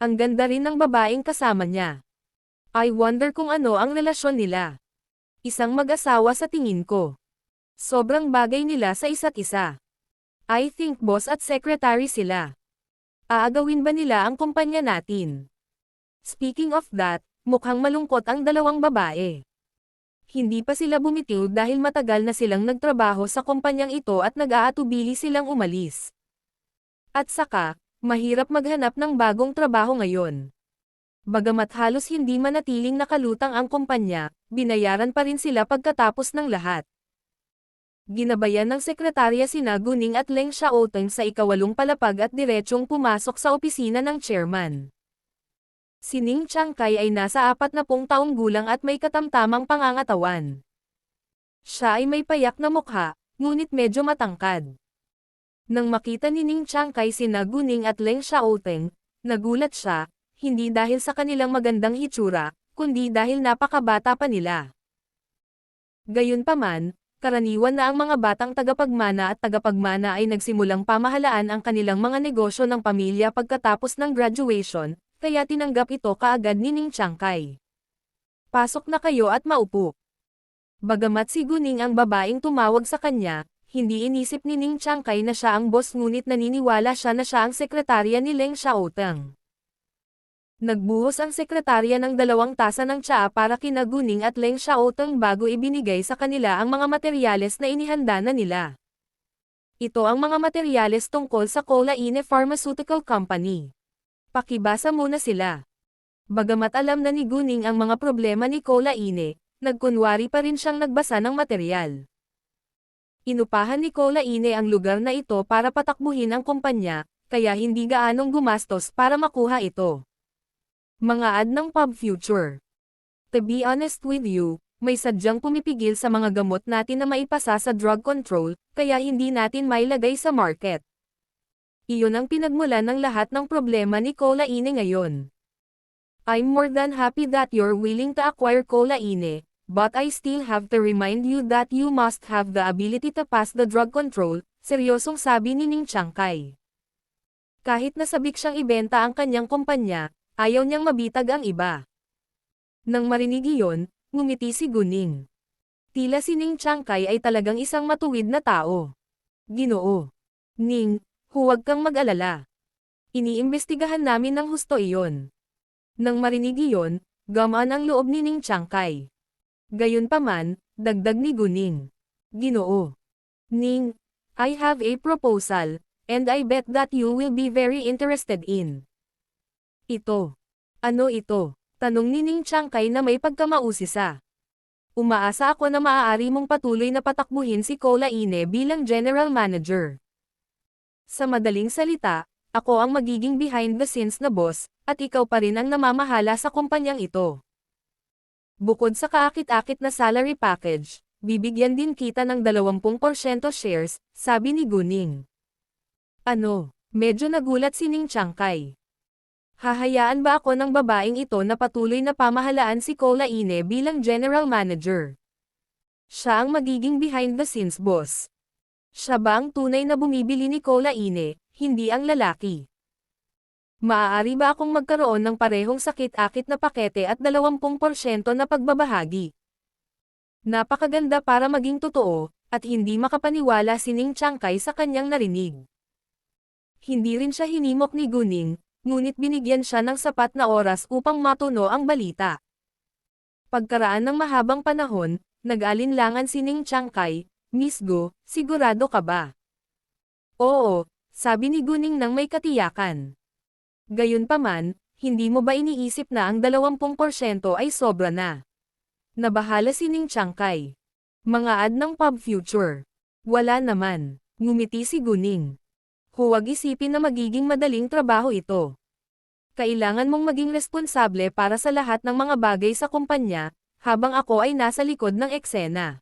Ang ganda rin ng babaeng kasama niya. I wonder kung ano ang relasyon nila. Isang mag-asawa sa tingin ko. Sobrang bagay nila sa isa't isa. I think boss at secretary sila. Aagawin ba nila ang kumpanya natin? Speaking of that, mukhang malungkot ang dalawang babae. Hindi pa sila bumitiw dahil matagal na silang nagtrabaho sa kumpanyang ito at nag-aatubili silang umalis. At saka, mahirap maghanap ng bagong trabaho ngayon. Bagamat halos hindi manatiling nakalutang ang kumpanya, binayaran pa rin sila pagkatapos ng lahat. Ginabayan ng sekretarya sina Guning at Leng Xiaoteng sa ikawalong palapag at diretsyong pumasok sa opisina ng chairman. Si Ning Chiangkai ay nasa 40 taong gulang at may katamtamang pangangatawan. Siya ay may payak na mukha, ngunit medyo matangkad. Nang makita ni Ning Chiangkai sina Guning at Leng Xiaoteng, nagulat siya, hindi dahil sa kanilang magandang hitsura, kundi dahil napakabata pa nila. Gayunpaman, karaniwan na ang mga batang tagapagmana at tagapagmana ay nagsimulang pamahalaan ang kanilang mga negosyo ng pamilya pagkatapos ng graduation, kaya tinanggap ito kaagad ni Ning Chiangkai. Pasok na kayo at maupo. Bagamat si Guning ang babaeng tumawag sa kanya, hindi inisip ni Ning Chiangkai na siya ang boss ngunit naniniwala siya na siya ang sekretarya ni Leng Xiaoteng. Nagbuhos ang sekretarya ng 2 tasa ng tsaa para kina Guning at Leng Xiaoteng bago ibinigay sa kanila ang mga materyales na inihanda na nila. Ito ang mga materyales tungkol sa Cola Ine Pharmaceutical Company. Pakibasa muna sila. Bagamat alam na ni Guning ang mga problema ni Cola Ine, nagkunwari pa rin siyang nagbasa ng materyal. Inupahan ni Cola Ine ang lugar na ito para patakbuhin ang kumpanya, kaya hindi gaanong gumastos para makuha ito. Mga ad ng Pub Future. To be honest with you, may sadyang pumipigil sa mga gamot natin na maipasa sa drug control, kaya hindi natin mailagay sa market. Iyon ang pinagmulan ng lahat ng problema ni Cola Ine ngayon. I'm more than happy that you're willing to acquire Cola Ine, but I still have to remind you that you must have the ability to pass the drug control, seryosong sabi ni Ning Chiangkai. Kahit nasabik siyang ibenta ang kanyang kumpanya, ayaw niyang mabitag ang iba. Nang marinig iyon, ngumiti si Guning. Tila si Ning Chiangkai ay talagang isang matuwid na tao. Ginoo. Ning, huwag kang mag-alala. Iniimbestigahan namin ng husto iyon. Nang marinig iyon, gamaan ang loob ni Ning Chiangkai. Gayunpaman, dagdag ni Guning. Ginoo. Ning, I have a proposal, and I bet that you will be very interested in. Ito. Ano ito? Tanong ni Ning Chiangkai na may pagkamausisa. Umaasa ako na maaari mong patuloy na patakbuhin si Cola Ine bilang general manager. Sa madaling salita, ako ang magiging behind the scenes na boss, at ikaw pa rin ang namamahala sa kumpanyang ito. Bukod sa kaakit-akit na salary package, bibigyan din kita ng 20% shares, sabi ni Guning. Ano? Medyo nagulat si Ning Chiangkai. Hahayaan ba ako ng babaeng ito na patuloy na pamahalaan si Cola Ine bilang general manager? Siya ang magiging behind the scenes boss. Siya ba ang tunay na bumibili ni Cola Ine, hindi ang lalaki? Maaari ba akong magkaroon ng parehong sakit-akit na pakete at 20% na pagbabahagi? Napakaganda para maging totoo, at hindi makapaniwala si Ning Chiangkai sa kanyang narinig. Hindi rin siya hinimok ni Guning, ngunit binigyan siya ng sapat na oras upang matuno ang balita. Pagkaraan ng mahabang panahon, nag-alinlangan si Ning Chiangkai, Miss Go, sigurado ka ba? Oo, sabi ni Guning nang may katiyakan. Gayunpaman, hindi mo ba iniisip na ang 20% ay sobra na? Nabahala si Ning Chiangkai. Mga ad ng Pub Future. Wala naman, ngumiti si Guning. Huwag isipin na magiging madaling trabaho ito. Kailangan mong maging responsable para sa lahat ng mga bagay sa kumpanya, habang ako ay nasa likod ng eksena.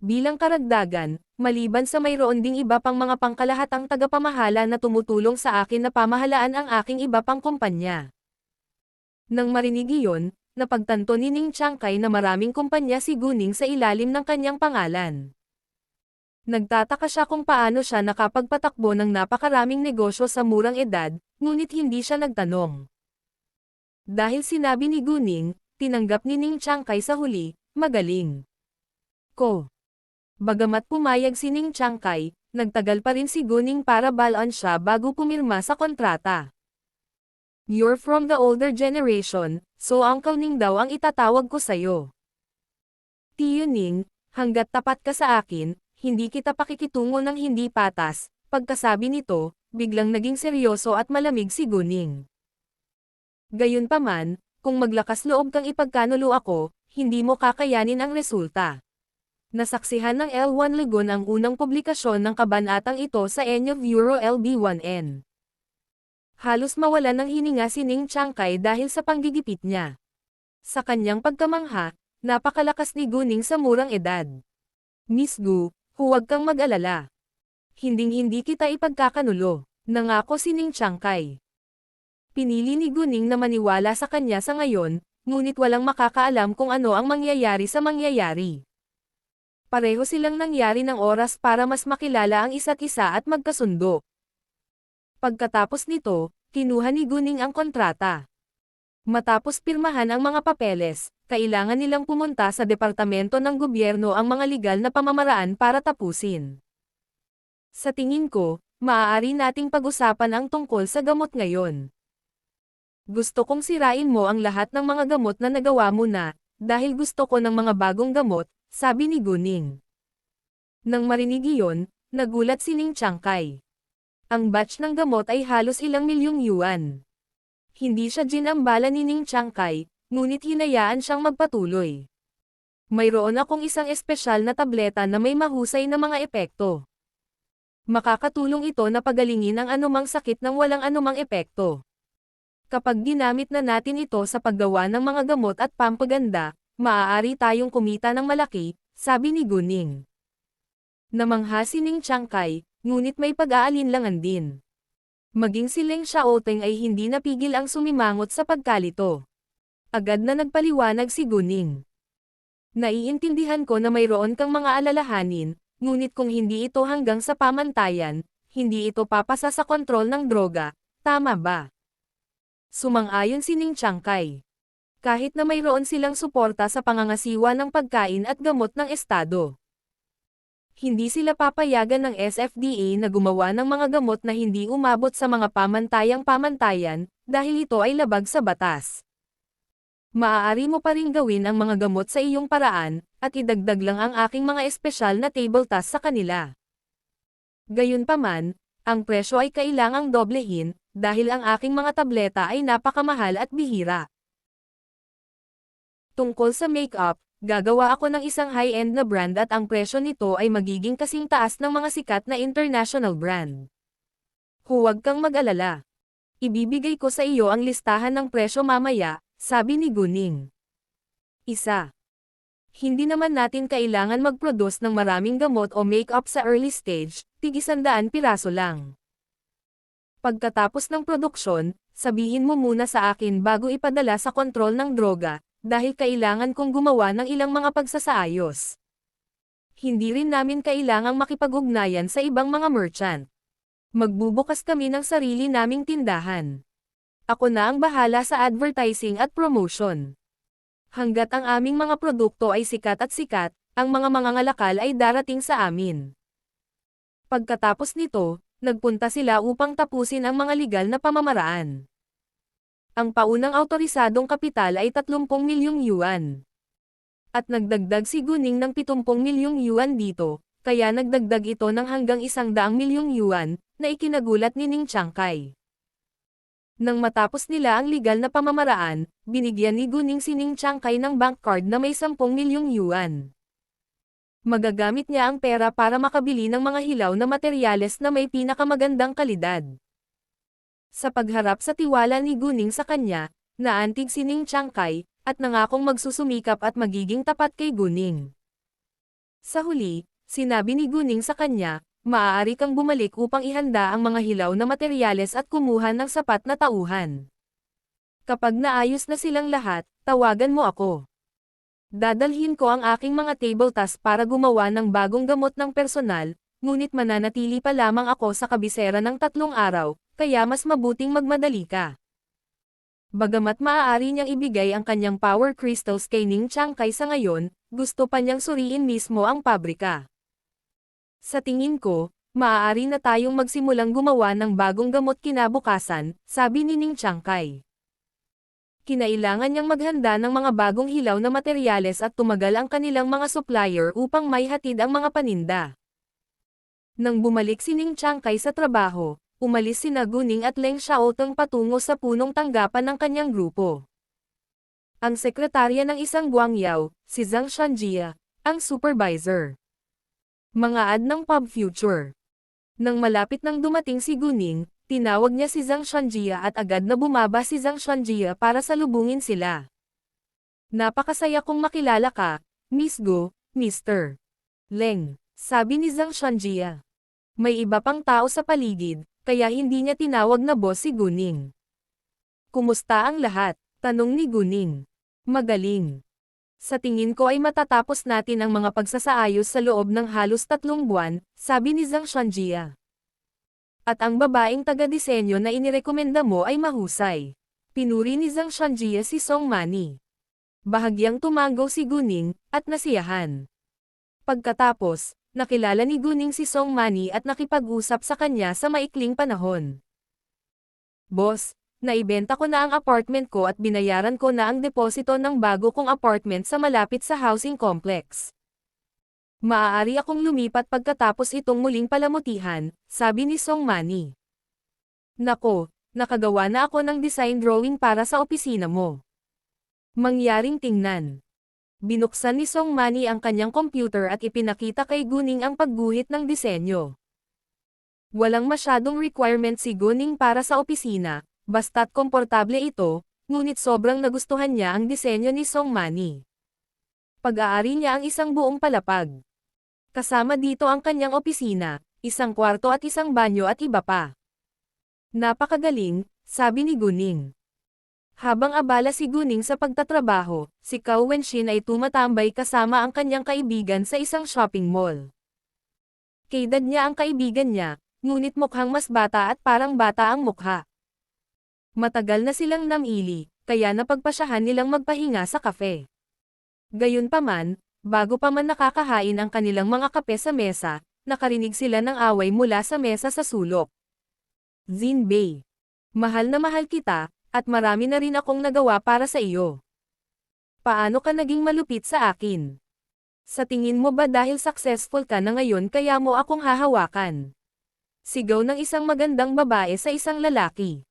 Bilang karagdagan, maliban sa mayroon ding iba pang mga pangkalahatang tagapamahala na tumutulong sa akin na pamahalaan ang aking iba pang kumpanya. Nang marinig iyon, napagtanto ni Ning Chiangkai na maraming kumpanya si Guning sa ilalim ng kanyang pangalan. Nagtataka siya kung paano siya nakapagpatakbo ng napakaraming negosyo sa murang edad, ngunit hindi siya nagtanong. Dahil sinabi ni Guning, tinanggap ni Ning Chiangkai sa huli, magaling ko. Bagamat pumayag si Ning Chiangkai, nagtagal pa rin si Guning para balon siya bago pumirma sa kontrata. You're from the older generation, so Uncle Ning daw ang itatawag ko sa'yo. Tiyo Ning, hanggat tapat ka sa akin, hindi kita pakikitungo ng hindi patas. Pagkasabi nito, biglang naging seryoso at malamig si Guning. Gayunpaman, kung maglakas loob kang ipagkanulo ako, hindi mo kakayanin ang resulta. Nasaksihan ng L1 Legon ang unang publikasyon ng kabanatang ito sa Enyo Euro LB1N. Halos mawalan ng hininga si Ning Chiangkai dahil sa panggigipit niya. Sa kanyang pagkamangha, napakalakas ni Guning sa murang edad. Miss Gu, huwag kang mag-alala. Hinding-hindi kita ipagkakanulo, nangako si Ning Chiangkai. Pinili ni Guning na maniwala sa kanya sa ngayon, ngunit walang makakaalam kung ano ang mangyayari sa mangyayari. Pareho silang nangyari ng oras para mas makilala ang isa't isa at magkasundo. Pagkatapos nito, kinuha ni Guning ang kontrata. Matapos pirmahan ang mga papeles, kailangan nilang pumunta sa departamento ng gobyerno ang mga legal na pamamaraan para tapusin. Sa tingin ko, maaari nating pag-usapan ang tungkol sa gamot ngayon. Gusto kong sirain mo ang lahat ng mga gamot na nagawa mo na, dahil gusto ko ng mga bagong gamot, sabi ni Guning. Nang marinig iyon, nagulat si Ning Chiangkai. Ang batch ng gamot ay halos ilang milyong yuan. Hindi siya ginambala ni Ning Chiangkai, ngunit hinayaan siyang magpatuloy. Mayroon akong isang espesyal na tableta na may mahusay na mga epekto. Makakatulong ito na pagalingin ang anumang sakit ng walang anumang epekto. Kapag ginamit na natin ito sa paggawa ng mga gamot at pampaganda, maaari tayong kumita ng malaki, sabi ni Guning. Namangha si Ning Chiangkai, ngunit may pag-aalinlangan din. Maging si Leng Xiaoteng ay hindi napigil ang sumimangot sa pagkalito. Agad na nagpaliwanag si Guning. Naiintindihan ko na mayroon kang mga alalahanin, ngunit kung hindi ito hanggang sa pamantayan, hindi ito papasa sa kontrol ng droga, tama ba? Sumang-ayon si Ning Chiangkai. Kahit na mayroon silang suporta sa pangangasiwa ng pagkain at gamot ng estado. Hindi sila papayagan ng SFDA na gumawa ng mga gamot na hindi umabot sa mga pamantayang pamantayan, dahil ito ay labag sa batas. Maaari mo pa ring gawin ang mga gamot sa iyong paraan, at idagdag lang ang aking mga espesyal na table task sa kanila. Gayunpaman, ang presyo ay kailangang doblehin, dahil ang aking mga tableta ay napakamahal at bihira. Tungkol sa makeup, gagawa ako ng isang high-end na brand at ang presyo nito ay magiging kasing taas ng mga sikat na international brand. Huwag kang mag-alala. Ibibigay ko sa iyo ang listahan ng presyo mamaya, sabi ni Guning. Isa. Hindi naman natin kailangan mag-produce ng maraming gamot o makeup sa early stage, tig-100 piraso lang. Pagkatapos ng produksyon, sabihin mo muna sa akin bago ipadala sa kontrol ng droga, dahil kailangan kong gumawa ng ilang mga pagsasaayos. Hindi rin namin kailangang makipag-ugnayan sa ibang mga merchant. Magbubukas kami ng sarili naming tindahan. Ako na ang bahala sa advertising at promotion. Hanggat ang aming mga produkto ay sikat, ang mga mangangalakal ay darating sa amin. Pagkatapos nito, nagpunta sila upang tapusin ang mga legal na pamamaraan. Ang paunang autorisadong kapital ay 30 milyong yuan. At nagdagdag si Guning ng 70 milyong yuan dito, kaya nagdagdag ito ng hanggang 100 milyong yuan, na ikinagulat ni Ning Chiangkai. Nang matapos nila ang legal na pamamaraan, binigyan ni Guning si Ning Chiangkai ng bank card na may 10 milyong yuan. Magagamit niya ang pera para makabili ng mga hilaw na materyales na may pinakamagandang kalidad. Sa pagharap sa tiwala ni Guning sa kanya, naantig si Ning Chiangkai, at nangakong magsusumikap at magiging tapat kay Guning. Sa huli, sinabi ni Guning sa kanya, maaari kang bumalik upang ihanda ang mga hilaw na materyales at kumuha ng sapat na tauhan. Kapag naayos na silang lahat, tawagan mo ako. Dadalhin ko ang aking mga table tasks para gumawa ng bagong gamot ng personal, ngunit mananatili pa lamang ako sa kabisera ng 3 araw, kaya mas mabuting magmadali ka. Bagamat maaari niyang ibigay ang kanyang power crystals kay Ning Chiangkai sa ngayon, gusto pa niyang suriin mismo ang pabrika. Sa tingin ko, maaari na tayong magsimulang gumawa ng bagong gamot kinabukasan, sabi ni Ning Chiangkai. Kinailangan niyang maghanda ng mga bagong hilaw na materyales at tumagal ang kanilang mga supplier upang maihatid ang mga paninda. Nang bumalik si Ning Chiangkai sa trabaho, umalis sina Guning at Leng Xiaotong patungo sa punong tanggapan ng kanyang grupo. Ang sekretarya ng isang Guangyao, si Zhang Shanjia, ang supervisor. Mga ad ng Pub Future. Nang malapit nang dumating si Guning, tinawag niya si Zhang Shanjia at agad na bumaba si Zhang Shanjia para salubungin sila. Napakasaya kong makilala ka, Miss Go, Mr. Leng, sabi ni Zhang Shanjia. May iba pang tao sa paligid, kaya hindi niya tinawag na boss si Guning. Kumusta ang lahat? Tanong ni Guning. Magaling. Sa tingin ko ay matatapos natin ang mga pagsasaayos sa loob ng halos 3 buwan, sabi ni Zhang Shanjia. At ang babaeng taga-disenyo na inirekomenda mo ay mahusay. Pinuri ni Zhang Shanjia si Song Mani. Bahagyang tumango si Guning, at nasiyahan. Pagkatapos, nakilala ni Guning si Song Mani at nakipag-usap sa kanya sa maikling panahon. Boss, naibenta ko na ang apartment ko at binayaran ko na ang deposito ng bago kong apartment sa malapit sa housing complex. Maaari akong lumipat pagkatapos itong muling palamutihan, sabi ni Song Mani. Nako, nakagawa na ako ng design drawing para sa opisina mo. Mangyaring tingnan. Binuksan ni Song Mani ang kanyang computer at ipinakita kay Guning ang pagguhit ng disenyo. Walang masyadong requirement si Guning para sa opisina, basta't komportable ito, ngunit sobrang nagustuhan niya ang disenyo ni Song Mani. Pag-aari niya ang isang buong palapag. Kasama dito ang kanyang opisina, isang kwarto at isang banyo at iba pa. Napakagaling, sabi ni Guning. Habang abala si Guning sa pagtatrabaho, si Cao Wenshin ay tumatambay kasama ang kanyang kaibigan sa isang shopping mall. Kaedad niya ang kaibigan niya, ngunit mukhang mas bata at parang bata ang mukha. Matagal na silang namili, kaya napagpasyahan nilang magpahinga sa kafe. Gayunpaman, bago pa man nakakahain ang kanilang mga kape sa mesa, nakarinig sila ng away mula sa mesa sa sulok. Jinbei. Mahal na mahal kita, at marami na rin akong nagawa para sa iyo. Paano ka naging malupit sa akin? Sa tingin mo ba dahil successful ka na ngayon kaya mo akong hahawakan? Sigaw ng isang magandang babae sa isang lalaki.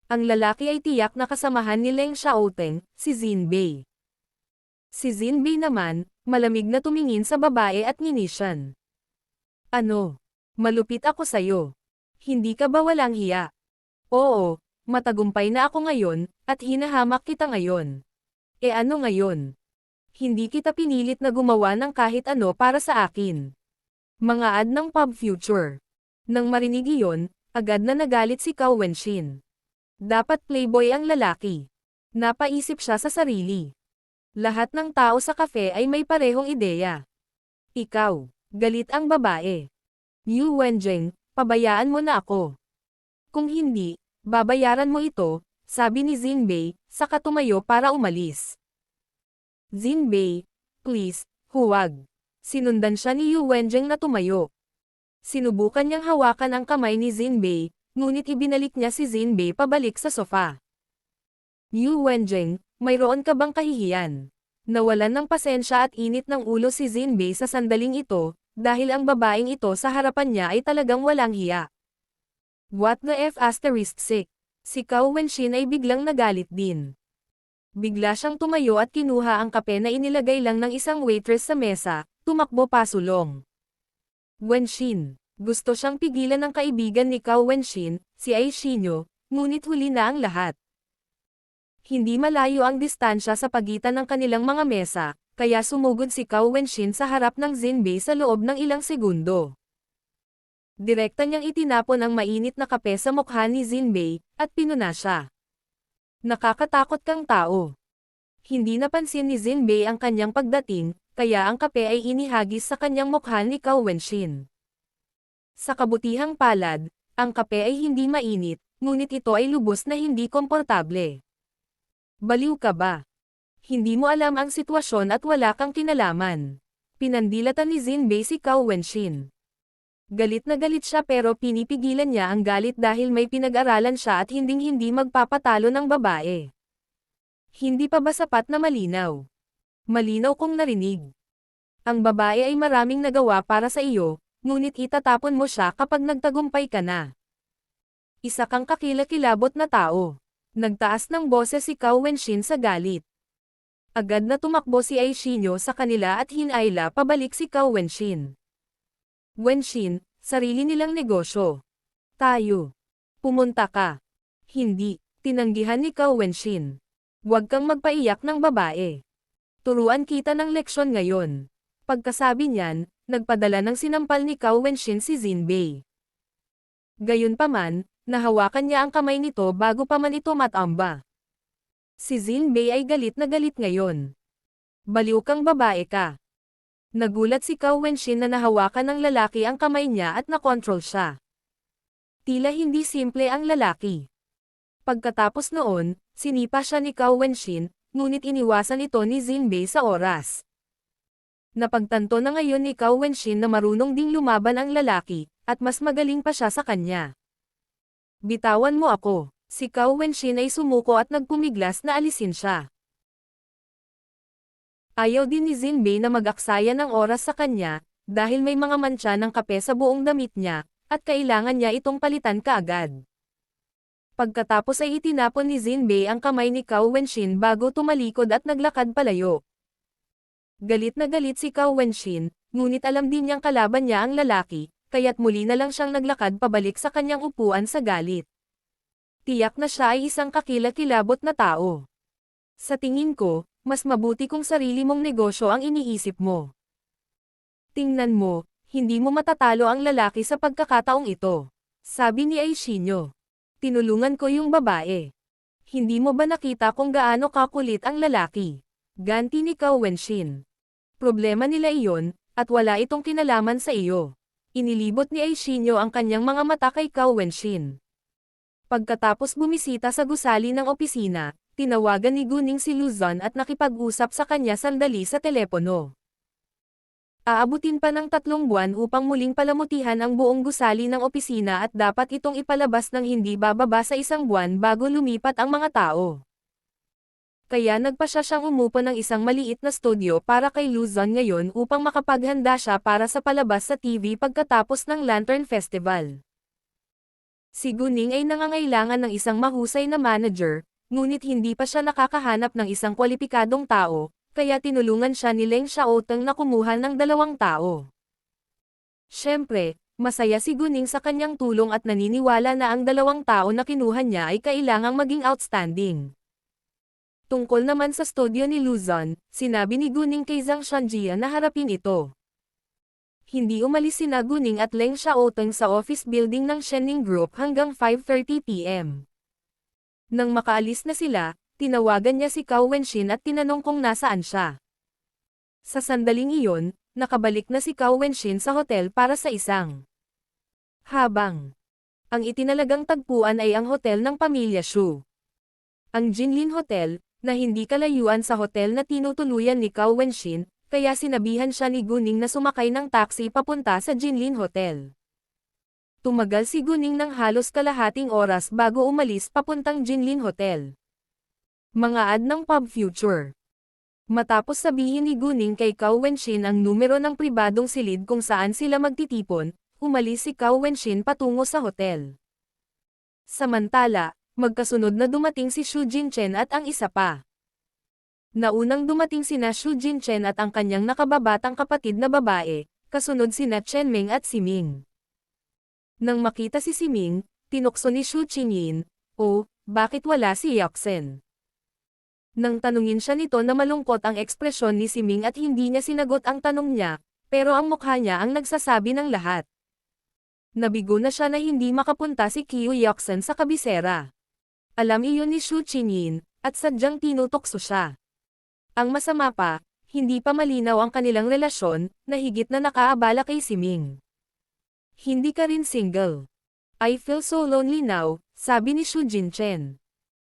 Ang lalaki ay tiyak na kasamahan ni Leng Xiaoteng, si Jinbei. Si Jinbei naman, malamig na tumingin sa babae at nginisyan. Ano? Malupit ako sayo. Hindi ka ba walang hiya? Oo, matagumpay na ako ngayon, at hinahamak kita ngayon. E ano ngayon? Hindi kita pinilit na gumawa ng kahit ano para sa akin. Mga ad ng Pub Future. Nang marinig iyon, agad na nagalit si Cao Wenshin. Dapat playboy ang lalaki. Napaisip siya sa sarili. Lahat ng tao sa kafe ay may parehong ideya. Ikaw, galit ang babae. Yu Wenjing, pabayaan mo na ako. Kung hindi, babayaran mo ito, sabi ni Jinbei, saka tumayo para umalis. Jinbei, please, huwag. Sinundan siya ni Yu Wenjing na tumayo. Sinubukan niyang hawakan ang kamay ni Jinbei, ngunit ibinalik niya si Jinbei pabalik sa sofa. Yu Wenjing, mayroon ka bang kahihiyan? Nawalan ng pasensya at init ng ulo si Jinbei sa sandaling ito, dahil ang babaeng ito sa harapan niya ay talagang walang hiya. What the F***? Si Cao Wenshin ay biglang nagalit din. Bigla siyang tumayo at kinuha ang kape na inilagay lang ng isang waitress sa mesa, tumakbo pasulong. Wenshin, gusto siyang pigilan ng kaibigan ni Cao Wenshin, si Aishinyo, ngunit huli na ang lahat. Hindi malayo ang distansya sa pagitan ng kanilang mga mesa, kaya sumugod si Cao Wenshin sa harap ng Jinbei sa loob ng ilang segundo. Direkta niyang itinapon ang mainit na kape sa mukha ni Jinbei, at pinuna siya. Nakakatakot kang tao. Hindi napansin ni Jinbei ang kanyang pagdating, kaya ang kape ay inihagis sa kanyang mukha ni Cao Wenshin. Sa kabutihang palad, ang kape ay hindi mainit, ngunit ito ay lubos na hindi komportable. Baliw ka ba? Hindi mo alam ang sitwasyon at wala kang kinalaman. Pinandilatan ni Jinbei si Cao Wenshin. Galit na galit siya pero pinipigilan niya ang galit dahil may pinag-aralan siya at hinding-hindi magpapatalo ng babae. Hindi pa ba sapat na malinaw? Malinaw kong narinig. Ang babae ay maraming nagawa para sa iyo, ngunit itatapon mo siya kapag nagtagumpay ka na. Isa kang kakilakilabot na tao. Nagtaas ng boses si Cao Wenshin sa galit. Agad na tumakbo si Aishinyo sa kanila at hinayla pabalik si Cao Wenshin. Wenshin, sarili nilang negosyo. Tayo. Pumunta ka. Hindi, tinanggihan ni Cao Wenshin. Huwag kang magpaiyak ng babae. Turuan kita ng leksyon ngayon. Pagkasabi niyan, nagpadala ng sinampal ni Cao Wenshin si Jinbei. Gayunpaman, nahawakan niya ang kamay nito bago pa man ito matamba. Si Jinbei ay galit na galit ngayon. Baliw kang babae ka. Nagulat si Cao Wenshin na nahawakan ng lalaki ang kamay niya at nakontrol siya. Tila hindi simple ang lalaki. Pagkatapos noon, sinipa siya ni Cao Wenshin, ngunit iniwasan ito ni Jinbei sa oras. Napagtanto na ngayon ni Cao Wenshin na marunong ding lumaban ang lalaki, at mas magaling pa siya sa kanya. Bitawan mo ako. Si Cao Wenshin ay sumuko at nagpumiglas na alisin siya. Ayaw din ni Jinbei na mag-aksaya ng oras sa kanya, dahil may mga mantsa ng kape sa buong damit niya, at kailangan niya itong palitan kaagad. Pagkatapos ay itinapon ni Jinbei ang kamay ni Cao Wenshin bago tumalikod at naglakad palayo. Galit na galit si Cao Wenshin, ngunit alam din niyang kalaban niya ang lalaki, kaya't muli na lang siyang naglakad pabalik sa kanyang upuan sa galit. Tiyak na siya ay isang kakilakilabot na tao. Sa tingin ko, mas mabuti kung sarili mong negosyo ang iniisip mo. Tingnan mo, hindi mo matatalo ang lalaki sa pagkakataong ito. Sabi ni Aishinyo. Tinulungan ko yung babae. Hindi mo ba nakita kung gaano kakulit ang lalaki? Ganti ni Cao Wenshin. Problema nila iyon, at wala itong kinalaman sa iyo. Inilibot ni Aishinyo ang kanyang mga mata kay Cao Wenshin. Pagkatapos bumisita sa gusali ng opisina, tinawagan ni Guning si Luzon at nakipag-usap sa kanya sandali sa telepono. Aabutin pa ng 3 buwan upang muling palamutihan ang buong gusali ng opisina at dapat itong ipalabas ng hindi bababa sa 1 buwan bago lumipat ang mga tao. Kaya nagpasya siyang umupo ng isang maliit na studio para kay Luzon ngayon upang makapaghanda siya para sa palabas sa TV pagkatapos ng Lantern Festival. Si Guning ay nangangailangan ng isang mahusay na manager, ngunit hindi pa siya nakakahanap ng isang kwalipikadong tao, kaya tinulungan siya ni Leng Xiaoteng na kumuha ng 2 tao. Siyempre, masaya si Guning sa kanyang tulong at naniniwala na ang 2 tao na kinuha niya ay kailangang maging outstanding. Tungkol naman sa studio ni Luzon, sinabi ni Guning kay Zhang Shanjia na harapin ito. Hindi umalis sina Guning at Leng Xiaoteng sa office building ng Shening Group hanggang 5:30 p.m. Nang makaalis na sila, tinawagan niya si Cao Wenshin at tinanong kung nasaan siya. Sa sandaling iyon, nakabalik na si Cao Wenshin sa hotel para sa isang habang. Ang itinalagang tagpuan ay ang hotel ng pamilya Shu. Ang Jinlin Hotel, na hindi kalayuan sa hotel na tinutuluyan ni Cao Wenshin, kaya sinabihan siya ni Guning na sumakay ng taxi papunta sa Jinlin Hotel. Tumagal si Guning ng halos kalahating oras bago umalis papuntang Jinlin Hotel. Mga ad ng Pub Future. Matapos sabihin ni Guning kay Cao Wenshin ang numero ng pribadong silid kung saan sila magtitipon, umalis si Cao Wenshin patungo sa hotel. Samantala, magkasunod na dumating si Xu Jinchen at ang isa pa. Naunang dumating sina Xu Jinchen at ang kanyang nakababatang kapatid na babae, kasunod sina Chen Ming at si Ming. Nang makita si Ming, tinukso ni Xu Qingyin, "Oh, bakit wala si Yoxen?" Nang tanungin siya nito na malungkot ang ekspresyon ni Ming at hindi niya sinagot ang tanong niya, pero ang mukha niya ang nagsasabi ng lahat. Nabigo na siya na hindi makapunta si Qiu Yoxen sa kabisera. Alam iyon ni Xu Qingyin, at sadyang tinutokso siya. Ang masama pa, hindi pa malinaw ang kanilang relasyon, na higit na nakaabala kay Siming. Hindi ka rin single. I feel so lonely now, sabi ni Xu Jinchen.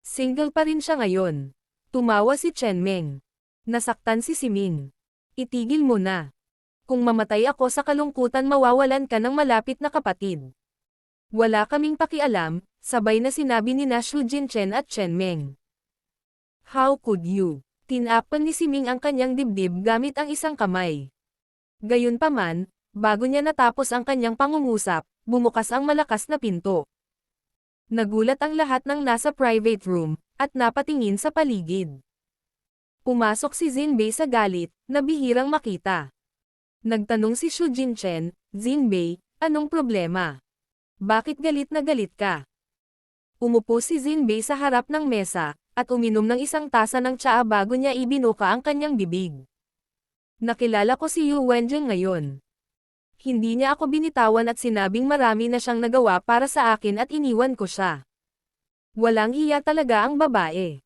Single pa rin siya ngayon. Tumawa si Chen Meng. Nasaktan si Siming. Itigil mo na. Kung mamatay ako sa kalungkutan mawawalan ka ng malapit na kapatid. Wala kaming pakialam, sabay na sinabi ni Xu Jinchen at Chen Meng. How could you? Tinapan ni Siming ang kanyang dibdib gamit ang isang kamay. Gayunpaman, bago niya natapos ang kanyang pangungusap, bumukas ang malakas na pinto. Nagulat ang lahat ng nasa private room, at napatingin sa paligid. Pumasok si Jinbei sa galit, na bihirang makita. Nagtanong si Xu Jinchen, Jinbei, anong problema? Bakit galit na galit ka? Umupo si Jinbei sa harap ng mesa, at uminom ng isang tasa ng tsaa bago niya ibinuka ang kanyang bibig. Nakilala ko si Yu Wenjing ngayon. Hindi niya ako binitawan at sinabing marami na siyang nagawa para sa akin at iniwan ko siya. Walang hiya talaga ang babae.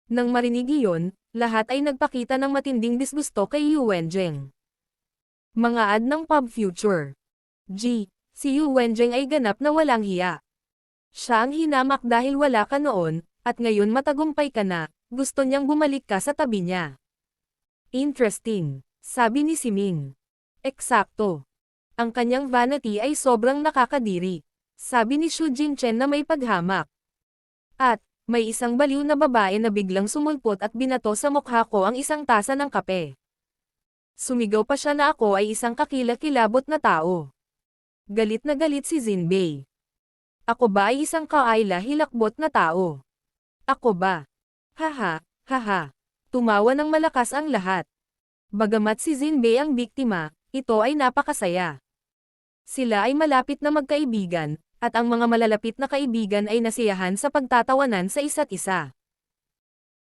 Nang marinig iyon, lahat ay nagpakita ng matinding disgusto kay Yu Wenjing. Mga ad ng Pub Future. Si Yu Wenjing ay ganap na walang hiya. Siya ang hinamak dahil wala ka noon, at ngayon matagumpay ka na, gusto niyang bumalik ka sa tabi niya. Interesting, sabi ni Siming. Eksakto. Ang kanyang vanity ay sobrang nakakadiri, sabi ni Xu Jinchen na may paghamak. At, may isang baliw na babae na biglang sumulpot at binato sa mukha ko ang isang tasa ng kape. Sumigaw pa siya na ako ay isang kakilakilabot na tao. Galit na galit si Jinbei. Ako ba ay isang kaayla-hilakbot na tao? Ako ba? Haha, haha. Tumawa ng malakas ang lahat. Bagamat si Jinbei ang biktima, ito ay napakasaya. Sila ay malapit na magkaibigan, at ang mga malalapit na kaibigan ay nasiyahan sa pagtatawanan sa isa't isa.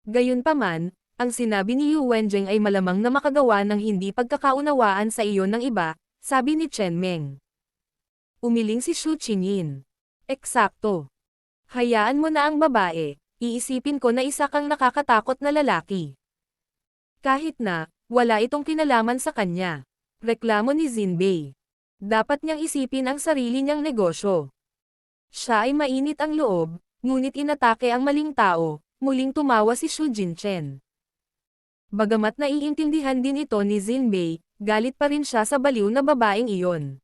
Gayunpaman, ang sinabi ni Yu Wenjing ay malamang na makagawa ng hindi pagkakaunawaan sa iyon ng iba, sabi ni Chen Meng. Umiling si Xu Qingyin. Eksakto. Hayaan mo na ang babae, iisipin ko na isa kang nakakatakot na lalaki. Kahit na, wala itong kinalaman sa kanya. Reklamo ni Jinbei. Dapat niyang isipin ang sarili niyang negosyo. Siya ay mainit ang loob, ngunit inatake ang maling tao, muling tumawa si Xu Jinchen. Bagamat naiintindihan din ito ni Jinbei, galit pa rin siya sa baliw na babaeng iyon.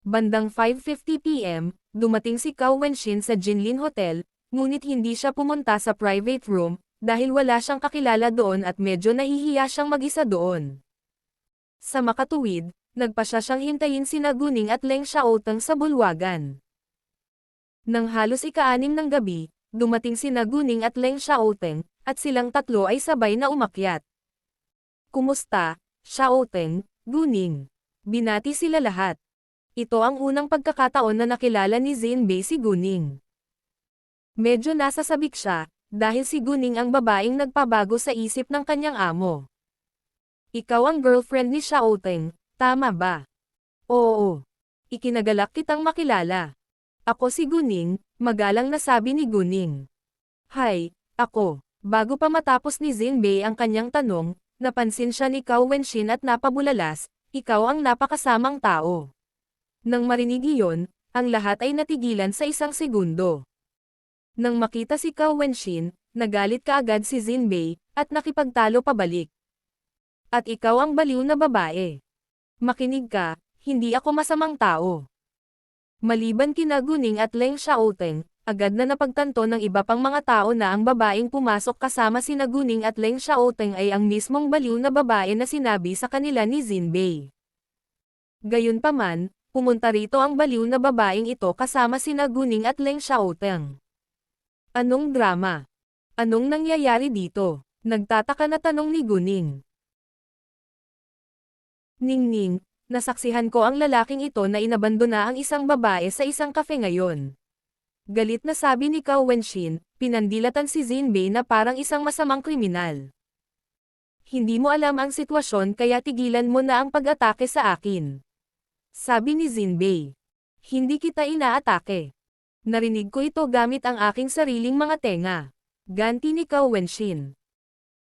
Bandang 5:50 PM, dumating si Cao Wenxin sa Jinlin Hotel, ngunit hindi siya pumunta sa private room, dahil wala siyang kakilala doon at medyo nahihiya siyang mag-isa doon. Sa makatuwid, nagpa siya siyang hintayin sina Guning at Leng Xiaoteng sa bulwagan. Nang halos ika-6 ng gabi, dumating sina Guning at Leng Xiaoteng, at silang tatlo ay sabay na umakyat. Kumusta, Xiaoteng, Guning? Binati sila lahat. Ito ang unang pagkakataon na nakilala ni Jinbei si Guning. Medyo nasasabik siya, dahil si Guning ang babaeng nagpabago sa isip ng kanyang amo. Ikaw ang girlfriend ni Xiaoteng, tama ba? Oo. Ikinagalak kitang makilala. Ako si Guning, magalang na sabi ni Guning. Hay, ako. Bago pa matapos ni Jinbei ang kanyang tanong, napansin siya ni Cao Wenxin at napabulalas, ikaw ang napakasamang tao. Nang marinig iyon, ang lahat ay natigilan sa isang segundo. Nang makita si Cao Wenxin, nagalit kaagad si Jinbei, at nakipagtalo pabalik. At ikaw ang baliw na babae. Makinig ka, hindi ako masamang tao. Maliban kina Guning at Leng Xiaoteng, agad na napagtanto ng iba pang mga tao na ang babaeng pumasok kasama sina Guning at Leng Xiaoteng ay ang mismong baliw na babae na sinabi sa kanila ni Jinbei. Gayunpaman, pumunta rito ang baliw na babaeng ito kasama sina Guning at Leng Xiaoteng. Anong drama? Anong nangyayari dito? Nagtataka na tanong ni Guning. Ningning, nasaksihan ko ang lalaking ito na inabandona ang isang babae sa isang kafe ngayon. Galit na sabi ni Cao Wenxin, pinandilatan si Jinbei na parang isang masamang kriminal. Hindi mo alam ang sitwasyon kaya tigilan mo na ang pag-atake sa akin. Sabi ni Jinbei. Hindi kita inaatake. Narinig ko ito gamit ang aking sariling mga tenga. Ganti ni Cao Wenxin.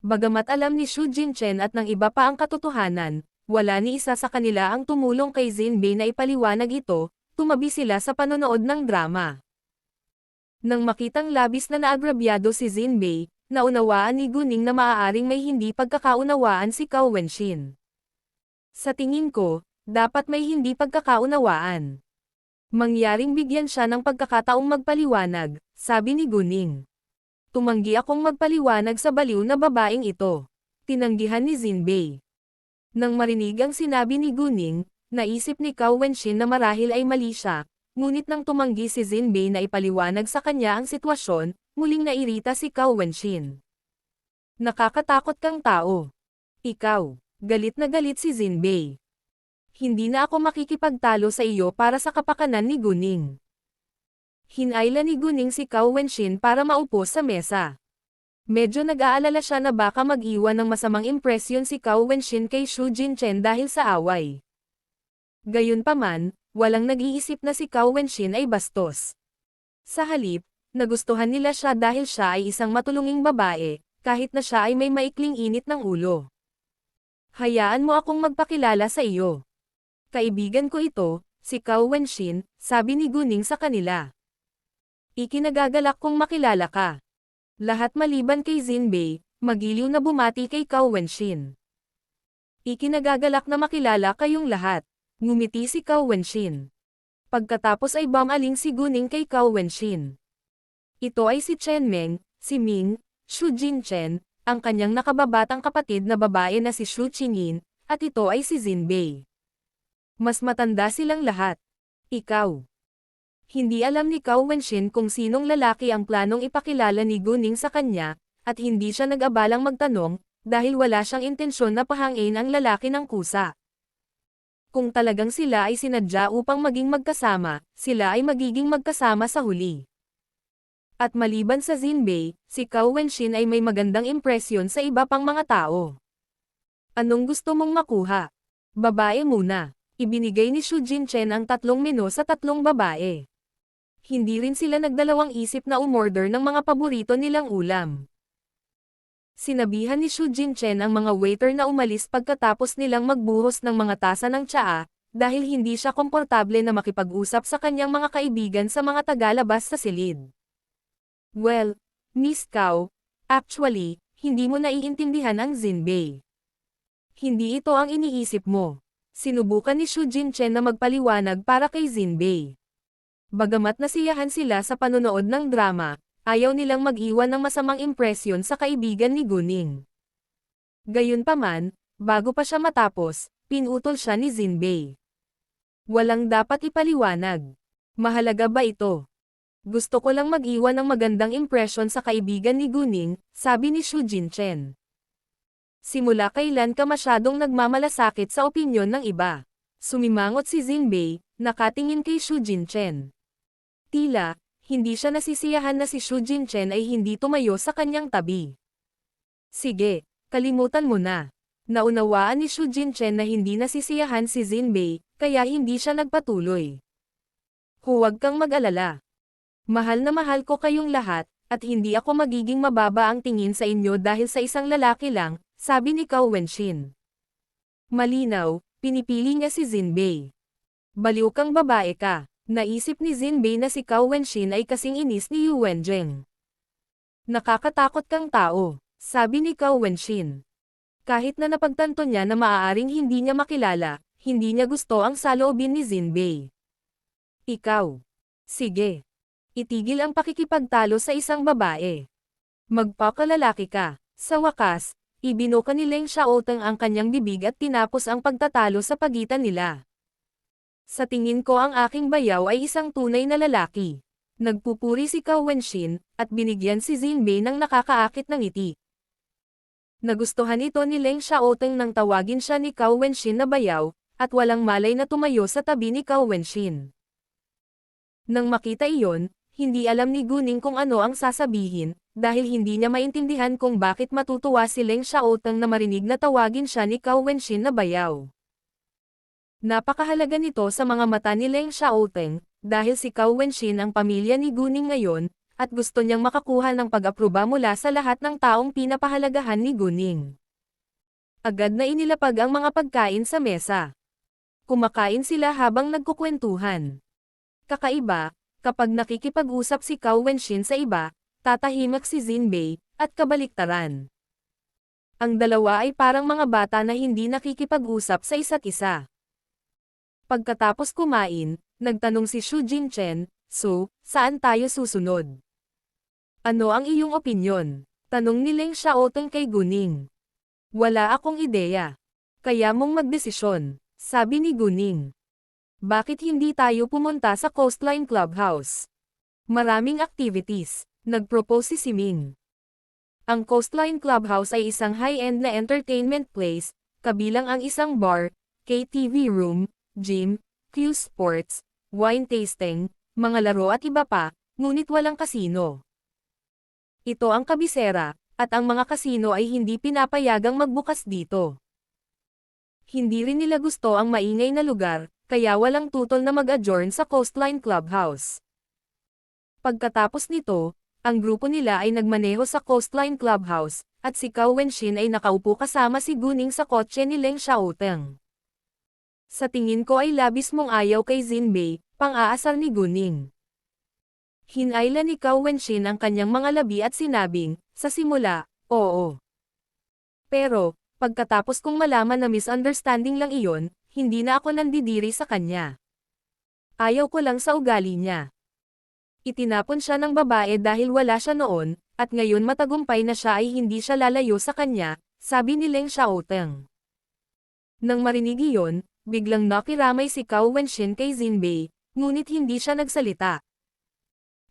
Bagamat alam ni Xu Jinchen at ng iba pa ang katotohanan, wala ni isa sa kanila ang tumulong kay Jinbei na ipaliwanag ito, tumabi sila sa panonood ng drama. Nang makitang labis na naagrabyado si Jinbei, naunawaan ni Guning na maaaring may hindi pagkakaunawaan si Cao Wenshin. Sa tingin ko, dapat may hindi pagkakaunawaan. Mangyaring bigyan siya ng pagkakataong magpaliwanag, sabi ni Guning. Tumanggi akong magpaliwanag sa baliw na babaeng ito. Tinanggihan ni Jinbei. Nang marinig ang sinabi ni Guning, naisip ni Cao Wenshin na marahil ay mali siya, ngunit nang tumanggi si Jinbei na ipaliwanag sa kanya ang sitwasyon, muling nairita si Cao Wenshin. Nakakatakot kang tao. Ikaw, galit na galit si Jinbei. Hindi na ako makikipagtalo sa iyo para sa kapakanan ni Guning. Hinayla ni Guning si Cao Wenshin para maupo sa mesa. Medyo nag-aalala siya na baka mag-iwan ng masamang impresyon si Cao Wenshin kay Xu Jinchen dahil sa away. Gayunpaman, walang nag-iisip na si Cao Wenshin ay bastos. Sa halip, nagustuhan nila siya dahil siya ay isang matulunging babae, kahit na siya ay may maikling init ng ulo. Hayaan mo akong magpakilala sa iyo. Kaibigan ko ito, si Cao Wenshin, sabi ni Guning sa kanila. Ikinagagalak kong makilala ka. Lahat maliban kay Jinbei, magiliw na bumati kay Cao Wenshin. Ikinagagalak na makilala kayong lahat. Ngumiti si Cao Wenshin. Pagkatapos ay bumaling si Guning kay Cao Wenshin. Ito ay si Chen Meng, si Ming, Xu Jinchen, ang kanyang nakababatang kapatid na babae na si Xu Qingyin, at ito ay si Jinbei. Mas matanda silang lahat. Ikaw. Hindi alam ni Cao Wenshin kung sinong lalaki ang planong ipakilala ni Guning sa kanya, at hindi siya nag-abalang magtanong, dahil wala siyang intensyon na pahangin ang lalaki ng kusa. Kung talagang sila ay sinadya upang maging magkasama, sila ay magiging magkasama sa huli. At maliban sa Jinbei, si Cao Wenshin ay may magandang impresyon sa iba pang mga tao. Anong gusto mong makuha? Babae muna. Ibinigay ni Xu Jinchen ang 3 menu sa 3 babae. Hindi rin sila nagdalawang isip na umorder ng mga paborito nilang ulam. Sinabihan ni Xu Jinchen ang mga waiter na umalis pagkatapos nilang magbuhos ng mga tasa ng tsaa, dahil hindi siya komportable na makipag-usap sa kanyang mga kaibigan sa mga tagalabas sa silid. Well, Miss Cao, actually, hindi mo naiintindihan ang Jinbei. Hindi ito ang iniisip mo. Sinubukan ni Xu Jinchen na magpaliwanag para kay Jinbei. Bagamat nasiyahan sila sa panonood ng drama, ayaw nilang mag-iwan ng masamang impresyon sa kaibigan ni Guning. Gayunpaman, bago pa siya matapos, pinutol siya ni Jinbei. Walang dapat ipaliwanag. Mahalaga ba ito? Gusto ko lang mag-iwan ng magandang impresyon sa kaibigan ni Guning, sabi ni Xu Jinchen. Simula kailan ka masyadong nagmamalasakit sa opinyon ng iba? Sumimangot si Jinbei, nakatingin kay Xu Jinchen. Tila, hindi siya nasisiyahan na si Xu Jinchen ay hindi tumayo sa kanyang tabi. Sige, kalimutan mo na. Naunawaan ni Xu Jinchen na hindi nasisiyahan si Jinbei, kaya hindi siya nagpatuloy. Huwag kang mag-alala. Mahal na mahal ko kayong lahat, at hindi ako magiging mababa ang tingin sa inyo dahil sa isang lalaki lang, sabi ni Cao Wenshin. Malinaw, pinipili niya si Jinbei. Baliw kang babae ka. Naisip ni Jinbei na si Cao Wenshin ay kasing inis ni Yu Wenjing. Nakakatakot kang tao, sabi ni Cao Wenshin. Kahit na napagtanto niya na maaaring hindi niya makilala, hindi niya gusto ang saloobin ni Jinbei. Ikaw. Sige. Itigil ang pakikipagtalo sa isang babae. Magpakalalaki ka. Sa wakas, ibinuka ni Leng Xiaoteng ang kanyang bibig at tinapos ang pagtatalo sa pagitan nila. Sa tingin ko ang aking bayaw ay isang tunay na lalaki. Nagpupuri si Cao Wenshin, at binigyan si Jinbei ng nakakaakit na ngiti. Nagustuhan ito ni Leng Xiaoteng nang tawagin siya ni Cao Wenshin na bayaw, at walang malay na tumayo sa tabi ni Cao Wenshin. Nang makita iyon, hindi alam ni Guning kung ano ang sasabihin, dahil hindi niya maintindihan kung bakit matutuwa si Leng Xiaoteng na marinig na tawagin siya ni Cao Wenshin na bayaw. Napakahalaga nito sa mga mata ni Leng Xiaoteng, dahil si Cao Wenshin ang pamilya ni Guning ngayon, at gusto niyang makakuha ng pag-aproba mula sa lahat ng taong pinapahalagahan ni Guning. Agad na inilapag ang mga pagkain sa mesa. Kumakain sila habang nagkukwentuhan. Kakaiba, kapag nakikipag-usap si Cao Wenshin sa iba, tatahimik si Jinbei, at kabaliktaran. Ang dalawa ay parang mga bata na hindi nakikipag-usap sa isa't isa. Pagkatapos kumain, nagtanong si Xu Jinchen, "So, saan tayo susunod? Ano ang iyong opinyon?" Tanong ni Leng Xiaotong kay Guning. "Wala akong ideya. Kaya mong magdesisyon," sabi ni Guning. "Bakit hindi tayo pumunta sa Coastline Clubhouse? Maraming activities," nag-propose si Siming. Ang Coastline Clubhouse ay isang high-end na entertainment place, kabilang ang isang bar, KTV room, gym, Q Sports, wine tasting, mga laro at iba pa, ngunit walang kasino. Ito ang kabisera, at ang mga kasino ay hindi pinapayagang magbukas dito. Hindi rin nila gusto ang maingay na lugar, kaya walang tutol na mag-adjourn sa Coastline Clubhouse. Pagkatapos nito, ang grupo nila ay nagmaneho sa Coastline Clubhouse, at si Cao Wenshin ay nakaupo kasama si Guning sa kotse ni Leng Xiaotong. "Sa tingin ko ay labis mong ayaw kay Jinbei," pang-aasar ni Guning. Hinayla ni Cao Wenshin ang kanyang mga labi at sinabing, "Sa simula, oo. Pero, pagkatapos kong malaman na misunderstanding lang iyon, hindi na ako nandidiri sa kanya. Ayaw ko lang sa ugali niya." Itinapon siya ng babae dahil wala siya noon, at ngayon matagumpay na siya ay hindi siya lalayo sa kanya, sabi ni Leng Xiaotong. Nang marinig iyon, biglang nakiramay si Cao Wenshin kay Jinbei, ngunit hindi siya nagsalita.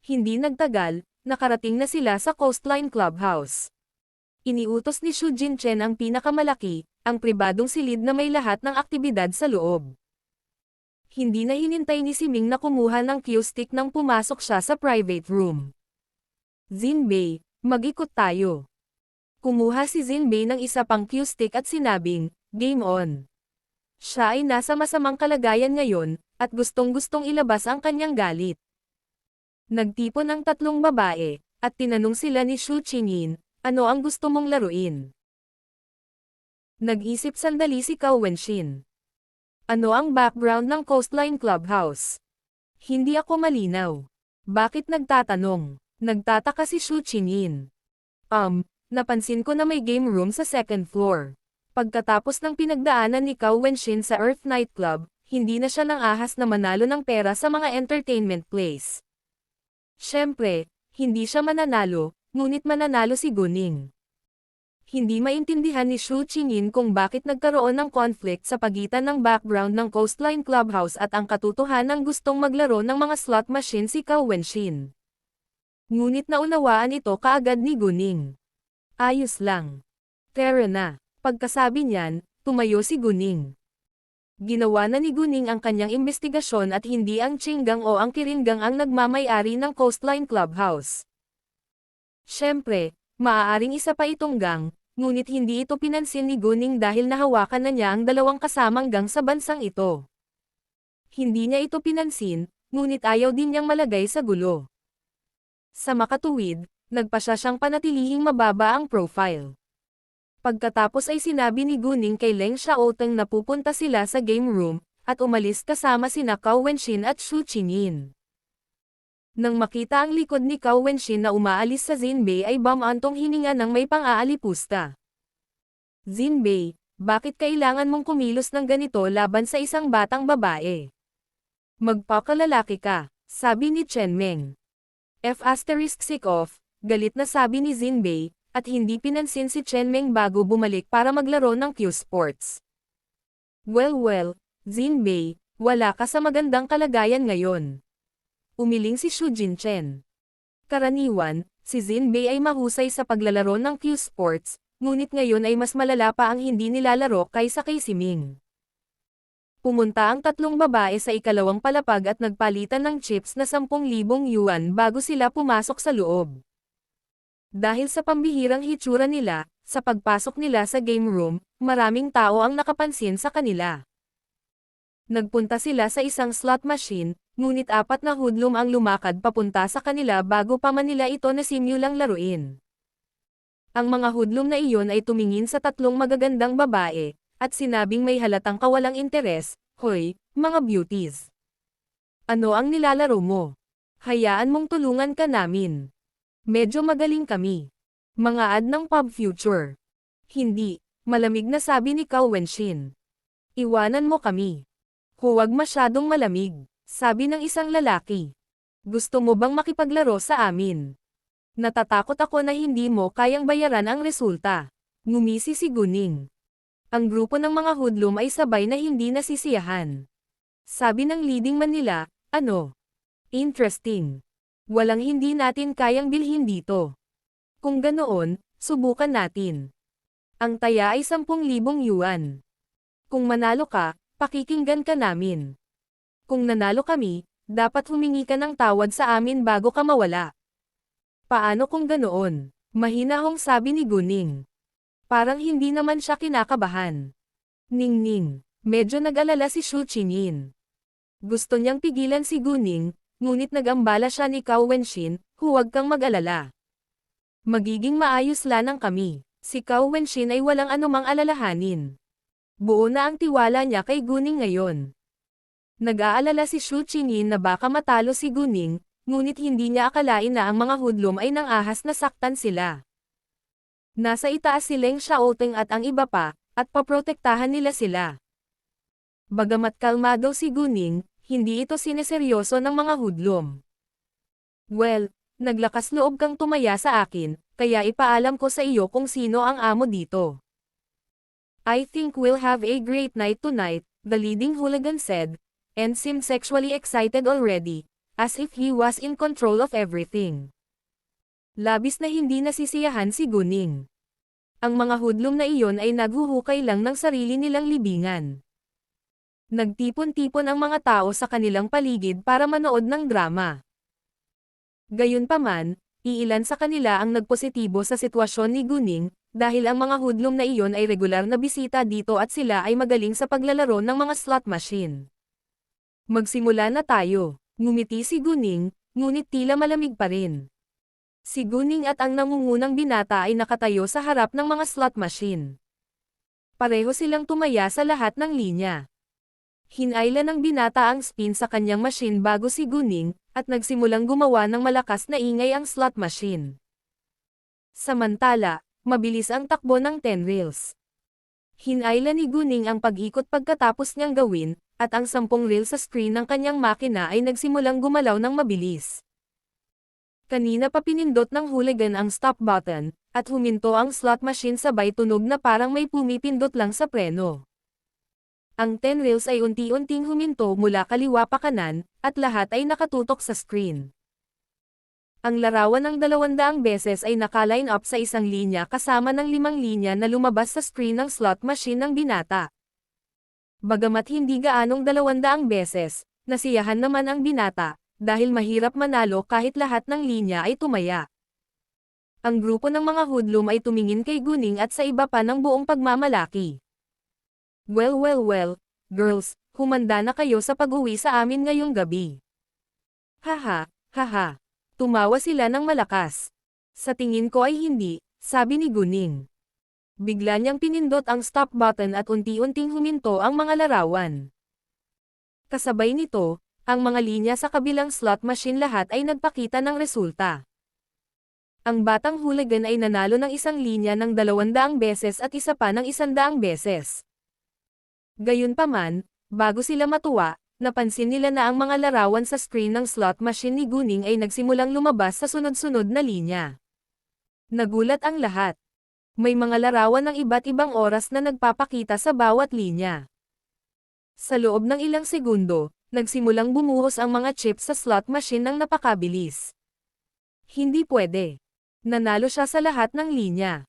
Hindi nagtagal, nakarating na sila sa Coastline Clubhouse. Iniutos ni Xu Jinchen ang pinakamalaki, ang pribadong silid na may lahat ng aktibidad sa loob. Hindi na hinintay ni Siming na kumuha ng cue stick nang pumasok siya sa private room. "Jinbei, mag-ikot tayo." Kumuha si Jinbei ng isa pang cue stick at sinabing, "Game on." Siya ay nasa masamang kalagayan ngayon, at gustong-gustong ilabas ang kanyang galit. Nagtipon ang tatlong babae, at tinanong sila ni Xu Qingyin, "Ano ang gusto mong laruin?" Nag-isip sandali si Cao Wenshin. "Ano ang background ng Coastline Clubhouse? Hindi ako malinaw. Bakit nagtatanong?" Nagtataka si Xu Qingyin. Napansin ko na may game room sa second floor." Pagkatapos ng pinagdaanan ni Cao Wenshin sa Earth Nightclub, hindi na siya nang ahas na manalo ng pera sa mga entertainment place. Siyempre, hindi siya mananalo, ngunit mananalo si Guning. Hindi maintindihan ni Xu Qingyin kung bakit nagkaroon ng conflict sa pagitan ng background ng Coastline Clubhouse at ang katotohanan ng gustong maglaro ng mga slot machine si Cao Wenshin. Ngunit naunawaan ito kaagad ni Guning. "Ayos lang. Tara na." Pagkasabi niyan, tumayo si Guning. Ginawa na ni Guning ang kanyang investigasyon at hindi ang Qinggang o ang Kiringang ang nagmamay-ari ng Coastline Clubhouse. Siyempre, maaaring isa pa itong gang, ngunit hindi ito pinansin ni Guning dahil nahawakan na niya ang dalawang kasamang gang sa bansang ito. Hindi niya ito pinansin, ngunit ayaw din niyang malagay sa gulo. Sa makatuwid, nagpasya siyang panatilihing mababa ang profile. Pagkatapos ay sinabi ni Guning kay Leng Xiaotong na pupunta sila sa game room, at umalis kasama sina Cao Wenshin at Xu Qingyin. Nang makita ang likod ni Cao Wenshin na umaalis sa Jinbei ay bumantong hininga ng may pang-aalipusta. "Jinbei, bakit kailangan mong kumilos ng ganito laban sa isang batang babae? Magpakalalaki ka," sabi ni Chen Meng. Sick off, galit na sabi ni Jinbei, at hindi pinansin si Chen Meng bago bumalik para maglaro ng Q Sports. Well, Jinbei, wala ka sa magandang kalagayan ngayon." Umiling si Xu Jinchen. Karaniwan, si Jinbei ay mahusay sa paglalaro ng Q Sports, ngunit ngayon ay mas malala pa ang hindi nilalaro kaysa kay Siming. Pumunta ang tatlong babae sa ikalawang palapag at nagpalitan ng chips na 10,000 yuan bago sila pumasok sa loob. Dahil sa pambihirang hitsura nila, sa pagpasok nila sa game room, maraming tao ang nakapansin sa kanila. Nagpunta sila sa isang slot machine, ngunit 4 na hoodlum ang lumakad papunta sa kanila bago pa man nila ito nasimulang laruin. Ang mga hoodlum na iyon ay tumingin sa 3 magagandang babae, at sinabing may halatang kawalang interes, "Hoy, mga beauties. Ano ang nilalaro mo? Hayaan mong tulungan ka namin. Medyo magaling kami. Mga ad ng Pub Future." "Hindi," malamig na sabi ni Cao Wenshin. "Iwanan mo kami. Huwag masyadong malamig," sabi ng isang lalaki. "Gusto mo bang makipaglaro sa amin? Natatakot ako na hindi mo kayang bayaran ang resulta." Ngumisi si Guning. Ang grupo ng mga hoodlum ay sabay na hindi nasisiyahan. Sabi ng leading man nila, "Ano? Interesting. Walang hindi natin kayang bilhin dito. Kung ganoon, subukan natin. Ang taya ay 10,000 yuan. Kung manalo ka, pakikinggan ka namin. Kung nanalo kami, dapat humingi ka ng tawad sa amin bago ka mawala." "Paano kung ganoon?" mahinahong sabi ni Guning. Parang hindi naman siya kinakabahan. Ningning. Medyo nag-alala si Xu Qingyin. Gusto niyang pigilan si Guning, ngunit nag-ambala siya ni Cao Wenshin, "Huwag kang mag-alala. Magiging maayos lang kami." Si Cao Wenshin ay walang anumang alalahanin. Buo na ang tiwala niya kay Guning ngayon. Nag-aalala si Xu Qingyin na baka matalo si Guning, ngunit hindi niya akalain na ang mga hoodlum ay nang-ahas na saktan sila. Nasa itaas si Leng Xiaoteng at ang iba pa, at paprotektahan nila sila. Bagamat kalmado si Guning, hindi ito sineseryoso ng mga hoodlum. "Well, naglakas loob kang tumaya sa akin, kaya ipaalam ko sa iyo kung sino ang amo dito. I think we'll have a great night tonight," the leading hooligan said, and seemed sexually excited already, as if he was in control of everything. Labis na hindi nasisiyahan si Guning. Ang mga hoodlum na iyon ay naghuhukay lang ng sarili nilang libingan. Nagtipon-tipon ang mga tao sa kanilang paligid para manood ng drama. Gayunpaman, iilan sa kanila ang nagpositibo sa sitwasyon ni Guning, dahil ang mga hoodlum na iyon ay regular na bisita dito at sila ay magaling sa paglalaro ng mga slot machine. "Magsimula na tayo," ngumiti si Guning, ngunit tila malamig pa rin. Si Guning at ang nangungunang binata ay nakatayo sa harap ng mga slot machine. Pareho silang tumaya sa lahat ng linya. Hinayla ng binata ang spin sa kanyang machine bago si Guning, at nagsimulang gumawa ng malakas na ingay ang slot machine. Samantala, mabilis ang takbo ng 10 reels. Hinayla ni Guning ang pag-ikot pagkatapos niyang gawin, at ang 10 reel sa screen ng kanyang makina ay nagsimulang gumalaw ng mabilis. Kanina pa pinindot ng hooligan ang stop button, at huminto ang slot machine sabay tunog na parang may pumipindot lang sa preno. Ang 10 reels ay unti-unting huminto mula kaliwa pa kanan, at lahat ay nakatutok sa screen. Ang larawan ng 200 beses ay naka-line up sa isang linya kasama ng 5 linya na lumabas sa screen ng slot machine ng binata. Bagamat hindi gaanong 200 beses, nasiyahan naman ang binata, dahil mahirap manalo kahit lahat ng linya ay tumaya. Ang grupo ng mga hoodlum ay tumingin kay Guning at sa iba pa ng buong pagmamalaki. Well, girls, humanda na kayo sa pag-uwi sa amin ngayong gabi." "Haha, haha." Tumawa sila ng malakas. "Sa tingin ko ay hindi," sabi ni Guning. Bigla niyang pinindot ang stop button at unti-unting huminto ang mga larawan. Kasabay nito, ang mga linya sa kabilang slot machine lahat ay nagpakita ng resulta. Ang batang hooligan ay nanalo ng isang linya ng 200 beses at isa pa ng 100 beses. Gayunpaman, bago sila matuwa, napansin nila na ang mga larawan sa screen ng slot machine ni Guning ay nagsimulang lumabas sa sunod-sunod na linya. Nagulat ang lahat. May mga larawan ng iba't ibang oras na nagpapakita sa bawat linya. Sa loob ng ilang segundo, nagsimulang bumuhos ang mga chips sa slot machine ng napakabilis. Hindi pwede. Nanalo siya sa lahat ng linya.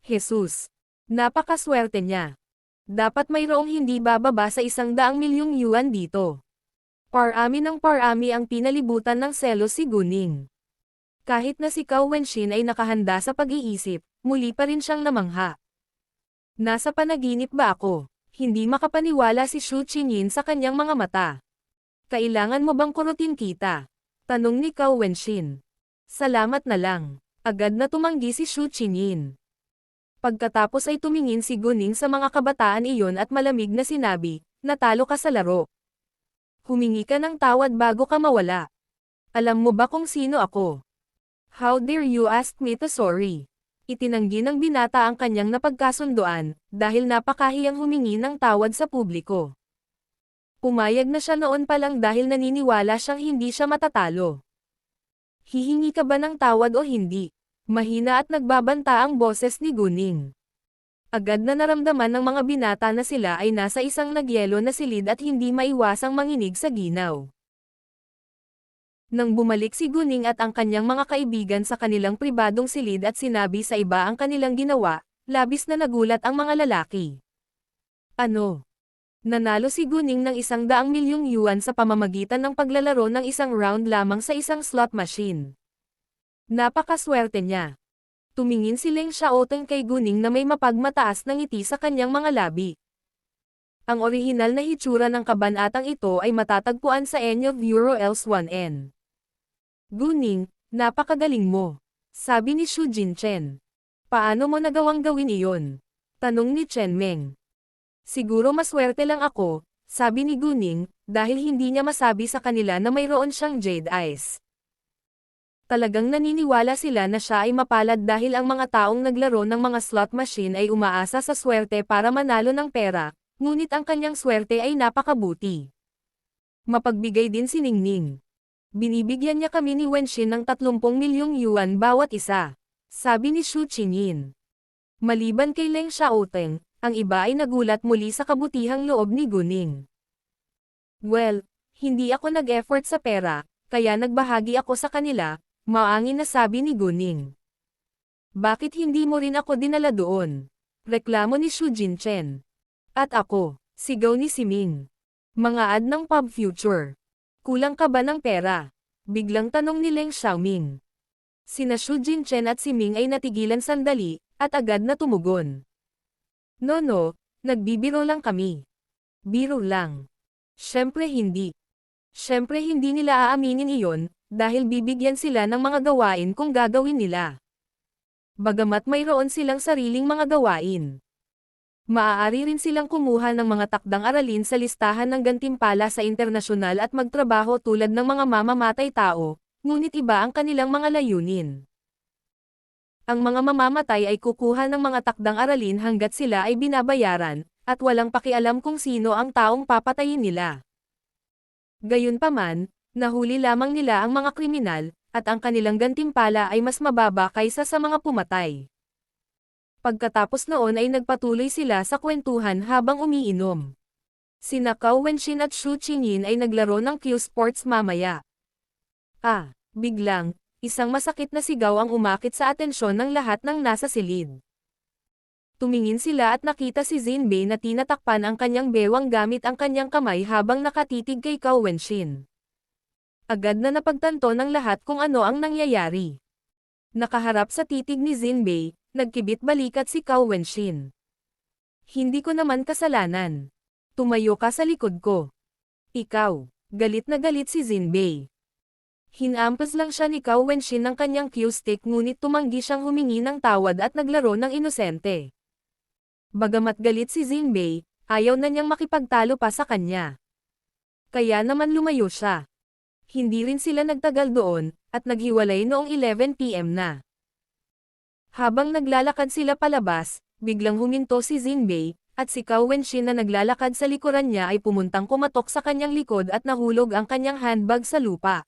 Jesus! Napakaswerte niya. Dapat mayroong hindi bababa sa 100,000,000 yuan dito. Parami ng parami ang pinalibutan ng selos si Guning. Kahit na si Cao Wenshin ay nakahanda sa pag-iisip, muli pa rin siyang namangha. "Nasa panaginip ba ako?" Hindi makapaniwala si Xu Qingyin sa kanyang mga mata. Kailangan mo bang kurutin kita? Tanong ni Cao Wenxin. Salamat na lang. Agad na tumanggi si Xu Qingyin. Pagkatapos ay tumingin si Guning sa mga kabataan iyon at malamig na sinabi, natalo ka sa laro. Humingi ka ng tawad bago ka mawala. Alam mo ba kung sino ako? How dare you ask me to sorry? Itinanggi ng binata ang kanyang napagkasunduan, dahil napakahiyang humingi ng tawad sa publiko. Pumayag na siya noon pa lang dahil naniniwala siyang hindi siya matatalo. Hihingi ka ba ng tawad o hindi? Mahina at nagbabanta ang boses ni Guning. Agad na naramdaman ng mga binata na sila ay nasa isang nagyelo na silid at hindi maiwasang manginig sa ginaw. Nang bumalik si Guning at ang kanyang mga kaibigan sa kanilang pribadong silid at sinabi sa iba ang kanilang ginawa, labis na nagulat ang mga lalaki. Ano? Nanalo si Guning ng 100,000,000 yuan sa pamamagitan ng paglalaro ng isang round lamang sa isang slot machine. Napakaswerte niya. Tumingin si Leng Xiaoteng kay Guning na may mapagmataas na ngiti sa kanyang mga labi. Ang orihinal na hitsura ng kabanatang ito ay matatagpuan sa Enyo Euro else 1N. Guning, napakagaling mo. Sabi ni Xu Jinchen. Paano mo nagawang gawin iyon? Tanong ni Chen Meng. Siguro maswerte lang ako, sabi ni Guning, dahil hindi niya masabi sa kanila na mayroon siyang jade eyes. Talagang naniniwala sila na siya ay mapalad dahil ang mga taong naglaro ng mga slot machine ay umaasa sa swerte para manalo ng pera, ngunit ang kanyang swerte ay napakabuti. Mapagbigay din si Ningning. Binibigyan niya kami ni Wenxin ng 30,000,000 yuan bawat isa, sabi ni Xu Qingyin. Maliban kay Leng Xiaoteng, ang iba ay nagulat muli sa kabutihang loob ni Guning. Well, hindi ako nag-effort sa pera, kaya nagbahagi ako sa kanila, maangin na sabi ni Guning. Bakit hindi mo rin ako dinala doon? Reklamo ni Xu Jinchen. At ako, sigaw ni Siming. Mga ad ng Pub Future. Kulang ka ba ng pera? Biglang tanong ni Leng Xiaoming. Sina Xu Jinchen at Siming ay natigilan sandali, at agad na tumugon. No, nagbibiro lang kami. Biro lang. Siyempre hindi. Siyempre hindi nila aaminin iyon, dahil bibigyan sila ng mga gawain kung gagawin nila. Bagamat mayroon silang sariling mga gawain. Maaari rin silang kumuha ng mga takdang aralin sa listahan ng gantimpala sa internasyonal at magtrabaho tulad ng mga mamamatay tao, ngunit iba ang kanilang mga layunin. Ang mga mamamatay ay kukuha ng mga takdang aralin hanggat sila ay binabayaran, at walang pakialam kung sino ang taong papatayin nila. Gayunpaman, nahuli lamang nila ang mga kriminal, at ang kanilang gantimpala ay mas mababa kaysa sa mga pumatay. Pagkatapos noon ay nagpatuloy sila sa kwentuhan habang umiinom. Sina Cao Wenxin at Xu Qingyin ay naglaro ng Q Sports mamaya. Biglang, isang masakit na sigaw ang umakit sa atensyon ng lahat ng nasa silid. Tumingin sila at nakita si Jinbei na tinatakpan ang kanyang bewang gamit ang kanyang kamay habang nakatitig kay Cao Wenxin. Agad na napagtanto ng lahat kung ano ang nangyayari. Nakaharap sa titig ni Jinbei, nagkibit balikat si Cao Wenxin. Hindi ko naman kasalanan. Tumayo ka sa likod ko. Ikaw, galit na galit si Jinbei. Hinampas lang siya ni Cao Wenxin ng kanyang cue-stick ngunit tumanggi siyang humingi ng tawad at naglaro ng inosente. Bagamat galit si Jinbei, ayaw na niyang makipagtalo pa sa kanya. Kaya naman lumayo siya. Hindi rin sila nagtagal doon, at naghiwalay noong 11 PM na. Habang naglalakad sila palabas, biglang huminto si Jinbei, at si Cao Wenxin na naglalakad sa likuran niya ay pumuntang kumatok sa kanyang likod at nahulog ang kanyang handbag sa lupa.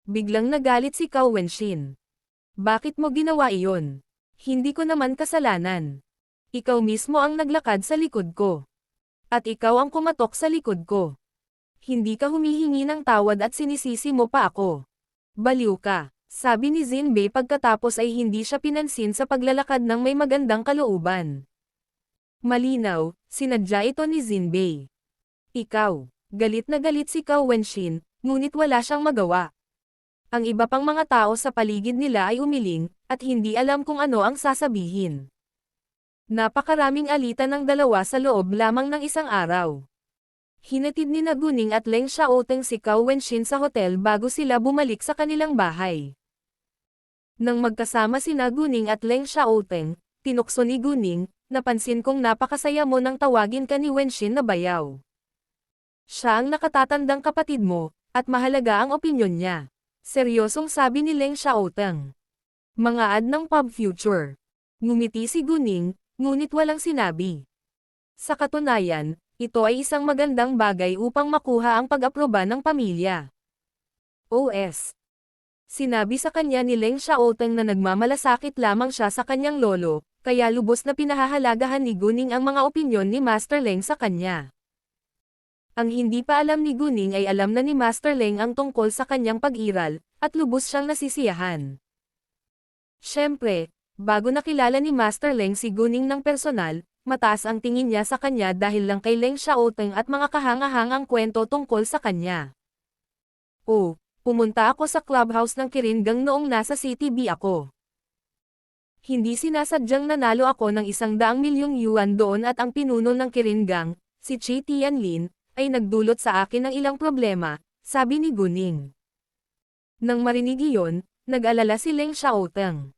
Biglang nagalit si Cao Wenxin. Bakit mo ginawa iyon? Hindi ko naman kasalanan. Ikaw mismo ang naglakad sa likod ko. At ikaw ang kumatok sa likod ko. Hindi ka humihingi ng tawad at sinisisi mo pa ako. Baliw ka. Sabi ni Jinbei pagkatapos ay hindi siya pinansin sa paglalakad ng may magandang kalooban. Malinaw, sinadya ito ni Jinbei. Ikaw, galit na galit si Cao Wenxin, ngunit wala siyang magawa. Ang iba pang mga tao sa paligid nila ay umiling, at hindi alam kung ano ang sasabihin. Napakaraming alitan ng dalawa sa loob lamang ng isang araw. Hinatid ni Guning at Leng Xiaoteng si Cao Wenshin sa hotel bago sila bumalik sa kanilang bahay. Nang magkasama sina Guning at Leng Xiaoteng, tinukso ni Guning, napansin kong napakasaya mo nang tawagin ka ni Wenshin na bayaw. Siya ang nakatatandang kapatid mo, at mahalaga ang opinyon niya. Seryosong sabi ni Leng Xiaoteng. Mga ad ng pub future. Ngumiti si Guning, ngunit walang sinabi. Sa katunayan, ito ay isang magandang bagay upang makuha ang pag-aproba ng pamilya. OS. Sinabi sa kanya ni Leng Xiaoteng na nagmamalasakit lamang siya sa kanyang lolo, kaya lubos na pinahahalagahan ni Guning ang mga opinyon ni Master Leng sa kanya. Ang hindi pa alam ni Guning ay alam na ni Master Leng ang tungkol sa kanyang pag-iral, at lubos siyang nasisiyahan. Siyempre, bago nakilala ni Master Leng si Guning ng personal, mataas ang tingin niya sa kanya dahil lang kay Leng Xiaoteng at mga kahangahangang kwento tungkol sa kanya. Oh, pumunta ako sa clubhouse ng Kiringang noong nasa CTB ako. Hindi sinasadyang nanalo ako ng 100,000,000 yuan doon at ang pinuno ng Kiringang, si Chi Tianlin, ay nagdulot sa akin ng ilang problema, sabi ni Guning. Nang marinig iyon, nag-alala si Leng Xiaoteng.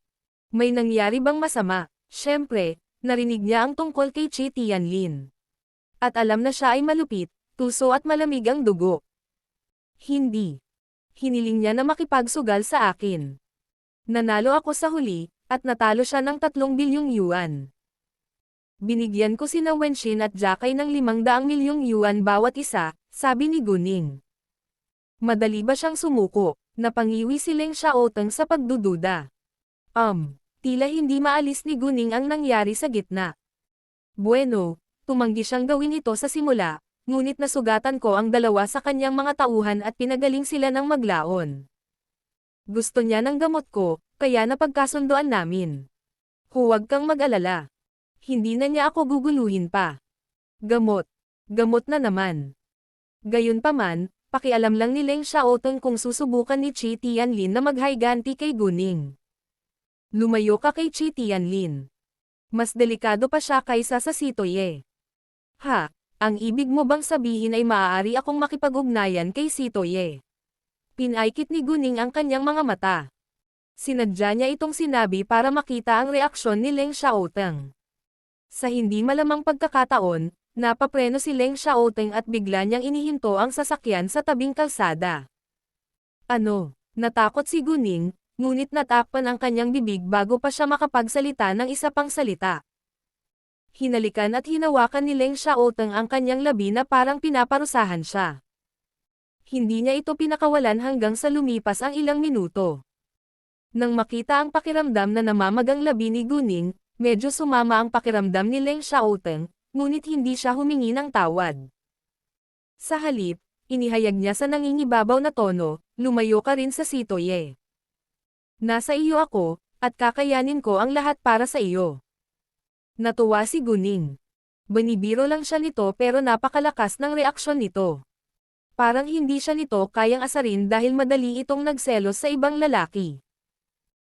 May nangyari bang masama? Siyempre, narinig niya ang tungkol kay Chi Tianlin. At alam na siya ay malupit, tuso at malamig ang dugo. Hindi. Hiniling niya na makipagsugal sa akin. Nanalo ako sa huli, at natalo siya ng 3 bilyong yuan. Binigyan ko sina Wenshin at Jakay ng 500,000,000 yuan bawat isa, sabi ni Guning. Madali ba siyang sumuko? Napangiwi si Leng Xiaoteng sa pagdududa. Tila hindi maalis ni Guning ang nangyari sa gitna. Bueno, tumanggi siyang gawin ito sa simula, ngunit nasugatan ko ang dalawa sa kanyang mga tauhan at pinagaling sila ng maglaon. Gusto niya ng gamot ko, kaya napagkasundoan namin. Huwag kang mag-alala. Hindi na niya ako guguluhin pa. Gamot. Gamot na naman. Gayunpaman, pakialam lang ni Leng Xiaoteng kung susubukan ni Chi Tianlin na maghayganti kay Guning. Lumayo ka kay Chi Tianlin. Mas delikado pa siya kaysa sa Sitoye. Ha, ang ibig mo bang sabihin ay maaari akong makipag-ugnayan kay Sitoye? Pinaikit ni Guning ang kanyang mga mata. Sinadya niya itong sinabi para makita ang reaksyon ni Leng Xiaoteng. Sa hindi malamang pagkakataon, napapreno si Leng Xiaoteng at bigla niyang inihinto ang sasakyan sa tabing kalsada. Ano? Natakot si Guning, ngunit natakpan ang kanyang bibig bago pa siya makapagsalita ng isa pang salita. Hinalikan at hinawakan ni Leng Xiaoteng ang kanyang labi na parang pinaparusahan siya. Hindi niya ito pinakawalan hanggang sa lumipas ang ilang minuto. Nang makita ang pakiramdam na namamagang labi ni Guning, medyo sumama ang pakiramdam ni Leng Xiaoteng, ngunit hindi siya humingi ng tawad. Sa halip, inihayag niya sa nangingibabaw na tono, lumayo ka rin sa Sitoye. Nasa iyo ako, at kakayanin ko ang lahat para sa iyo. Natuwa si Guning. Binibiro lang siya nito pero napakalakas ng reaksyon nito. Parang hindi siya nito kayang asarin dahil madali itong nagselos sa ibang lalaki.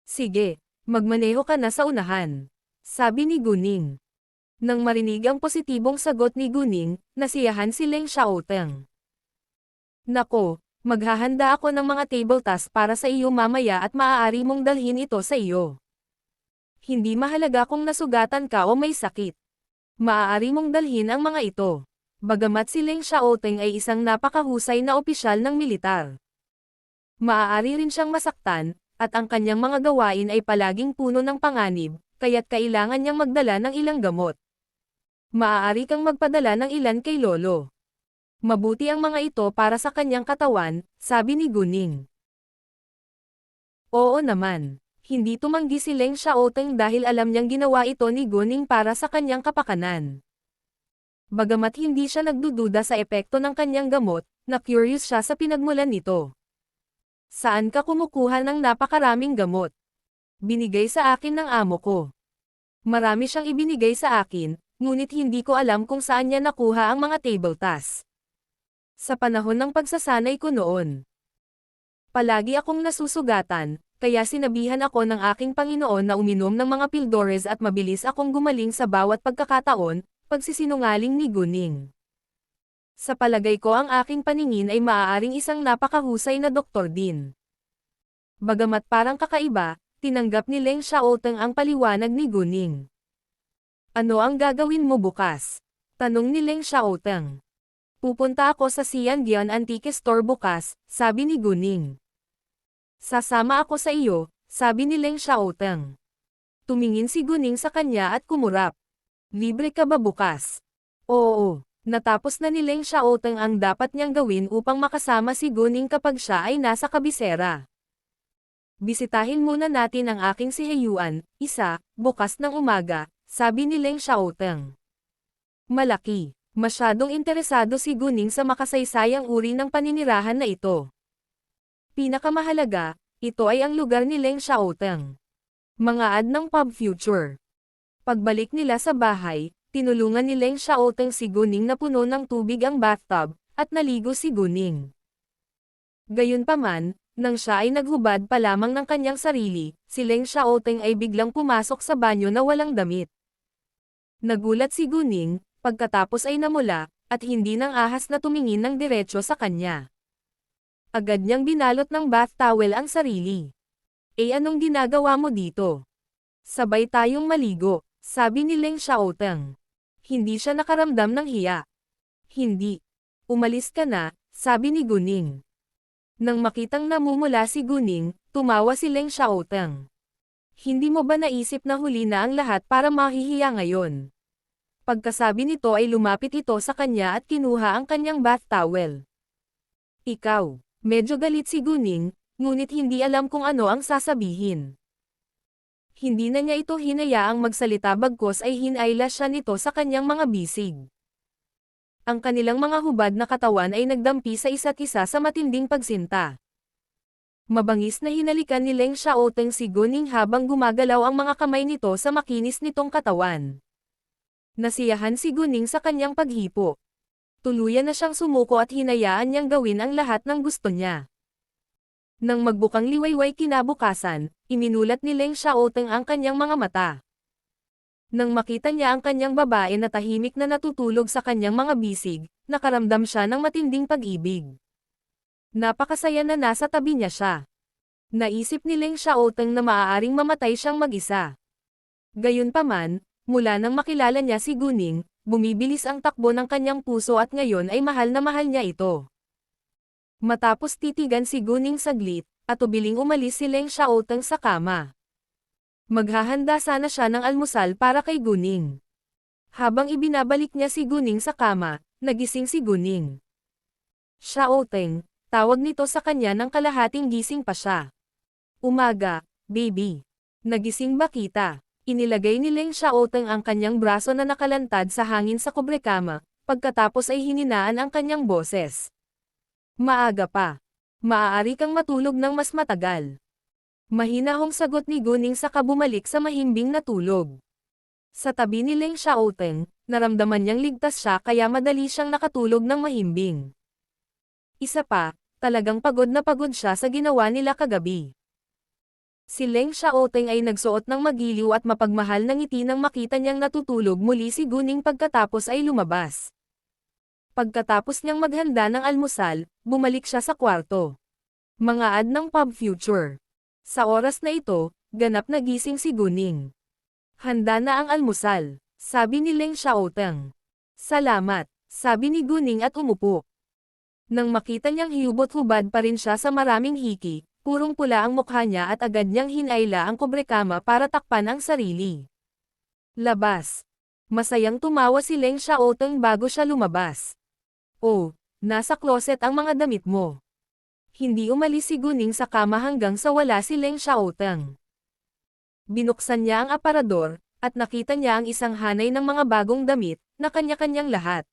Sige, magmaneho ka na sa unahan, sabi ni Guning. Nang marinig ang positibong sagot ni Guning, nasiyahan si Leng Xiaoteng. Nako, maghahanda ako ng mga table tasks para sa iyo mamaya at maaari mong dalhin ito sa iyo. Hindi mahalaga kung nasugatan ka o may sakit. Maaari mong dalhin ang mga ito. Bagamat si Leng Xiaoteng ay isang napakahusay na opisyal ng militar. Maaari rin siyang masaktan, at ang kanyang mga gawain ay palaging puno ng panganib, kaya't kailangan niyang magdala ng ilang gamot. Maaari kang magpadala ng ilan kay Lolo. Mabuti ang mga ito para sa kanyang katawan, sabi ni Guning. Oo naman. Hindi tumanggi si Leng Xiaoteng dahil alam niyang ginawa ito ni Guning para sa kanyang kapakanan. Bagamat hindi siya nagdududa sa epekto ng kanyang gamot, na-curious siya sa pinagmulan nito. Saan ka kumukuha ng napakaraming gamot? Binigay sa akin ng amo ko. Marami siyang ibinigay sa akin, ngunit hindi ko alam kung saan niya nakuha ang mga table tasks. Sa panahon ng pagsasanay ko noon, palagi akong nasusugatan, kaya sinabihan ako ng aking Panginoon na uminom ng mga pildores at mabilis akong gumaling sa bawat pagkakataon, pagsisinungaling ni Guning. Sa palagay ko ang aking paningin ay maaaring isang napakahusay na doktor din. Bagamat parang kakaiba, tinanggap ni Leng Xiaoteng ang paliwanag ni Guning. Ano ang gagawin mo bukas? Tanong ni Leng Xiaoteng. Pupunta ako sa Xiangyuan Antique Store bukas, sabi ni Guning. Sasama ako sa iyo, sabi ni Leng Xiaoteng. Tumingin si Guning sa kanya at kumurap. Libre ka ba bukas? Oo, natapos na ni Leng Xiaoteng ang dapat niyang gawin upang makasama si Guning kapag siya ay nasa kabisera. Bisitahin muna natin ang aking si Heyuan, bukas ng umaga, sabi ni Leng Xiaoteng. Malaki. Masyadong interesado si Guning sa makasaysayang uri ng paninirahan na ito. Pinakamahalaga, ito ay ang lugar ni Leng Xiaoteng. Mga ad ng Pub Future. Pagbalik nila sa bahay, tinulungan ni Leng Xiaoteng si Guning na puno ng tubig ang bathtub, at naligo si Guning. Gayunpaman, nang siya ay naghubad pa lamang ng kanyang sarili, si Leng Xiaoteng ay biglang pumasok sa banyo na walang damit. Nagulat si Guning, pagkatapos ay namula, at hindi nang ahas na tumingin ng diretso sa kanya. Agad niyang binalot ng bath towel ang sarili. Anong ginagawa mo dito? Sabay tayong maligo, sabi ni Leng Xiaoteng. Hindi siya nakaramdam ng hiya. Hindi. Umalis ka na, sabi ni Guning. Nang makitang namumula si Guning, tumawa si Leng Xiaoteng. Hindi mo ba naisip na huli na ang lahat para mahihiya ngayon? Pagkasabi nito ay lumapit ito sa kanya at kinuha ang kanyang bath towel. Ikaw, medyo galit si Guning, ngunit hindi alam kung ano ang sasabihin. Hindi na niya ito hinayaang magsalita bagkus ay hinayla siya nito sa kanyang mga bisig. Ang kanilang mga hubad na katawan ay nagdampi sa isa't isa sa matinding pagsinta. Mabangis na hinalikan ni Leng Xiaoteng si Guning habang gumagalaw ang mga kamay nito sa makinis nitong katawan. Nasiyahan si Guning sa kanyang paghipo. Tuluyan na siyang sumuko at hinayaan niyang gawin ang lahat ng gusto niya. Nang magbukang liwayway kinabukasan, iminulat ni Leng Xiaoteng ang kanyang mga mata. Nang makita niya ang kanyang babae na tahimik na natutulog sa kanyang mga bisig, nakaramdam siya ng matinding pag-ibig. Napakasaya na nasa tabi niya siya. Naisip ni Leng Xiaoteng na maaaring mamatay siyang mag-isa. Gayunpaman, mula nang makilala niya si Guning, bumibilis ang takbo ng kanyang puso at ngayon ay mahal na mahal niya ito. Matapos titigan si Guning saglit, at ubiling umalis si Leng Xiaoteng sa kama. Maghahanda sana siya ng almusal para kay Guning. Habang ibinabalik niya si Guning sa kama, nagising si Guning. Xiaoteng, tawag nito sa kanya ng kalahating gising pa siya. Umaga, baby. Nagising ba kita? Inilagay ni Leng Xiaoteng ang kanyang braso na nakalantad sa hangin sa kubrekama, pagkatapos ay hininaan ang kanyang boses. Maaga pa. Maaari kang matulog ng mas matagal. Mahinahong sagot ni Guning saka bumalik sa mahimbing na tulog. Sa tabi ni Leng Xiaoteng, naramdaman niyang ligtas siya kaya madali siyang nakatulog ng mahimbing. Isa pa, talagang pagod na pagod siya sa ginawa nila kagabi. Si Leng Xiaoteng ay nagsuot ng magiliw at mapagmahal na ngiti nang makita niyang natutulog muli si Guning pagkatapos ay lumabas. Pagkatapos niyang maghanda ng almusal, bumalik siya sa kwarto. Mga ad ng Pub Future. Sa oras na ito, ganap na gising si Guning. Handa na ang almusal, sabi ni Leng Xiaoteng. Salamat, sabi ni Guning at umupo. Nang makita niyang hiyubot-hubad pa rin siya sa maraming hiki, purong pula ang mukha niya at agad niyang hinayla ang kubrekama para takpan ang sarili. Labas. Masayang tumawa si Leng Xiaoteng bago siya lumabas. Oh, nasa closet ang mga damit mo. Hindi umalis si Guning sa kama hanggang sa wala si Leng Xiaoteng. Binuksan niya ang aparador, at nakita niya ang isang hanay ng mga bagong damit, na kanya-kanyang lahat.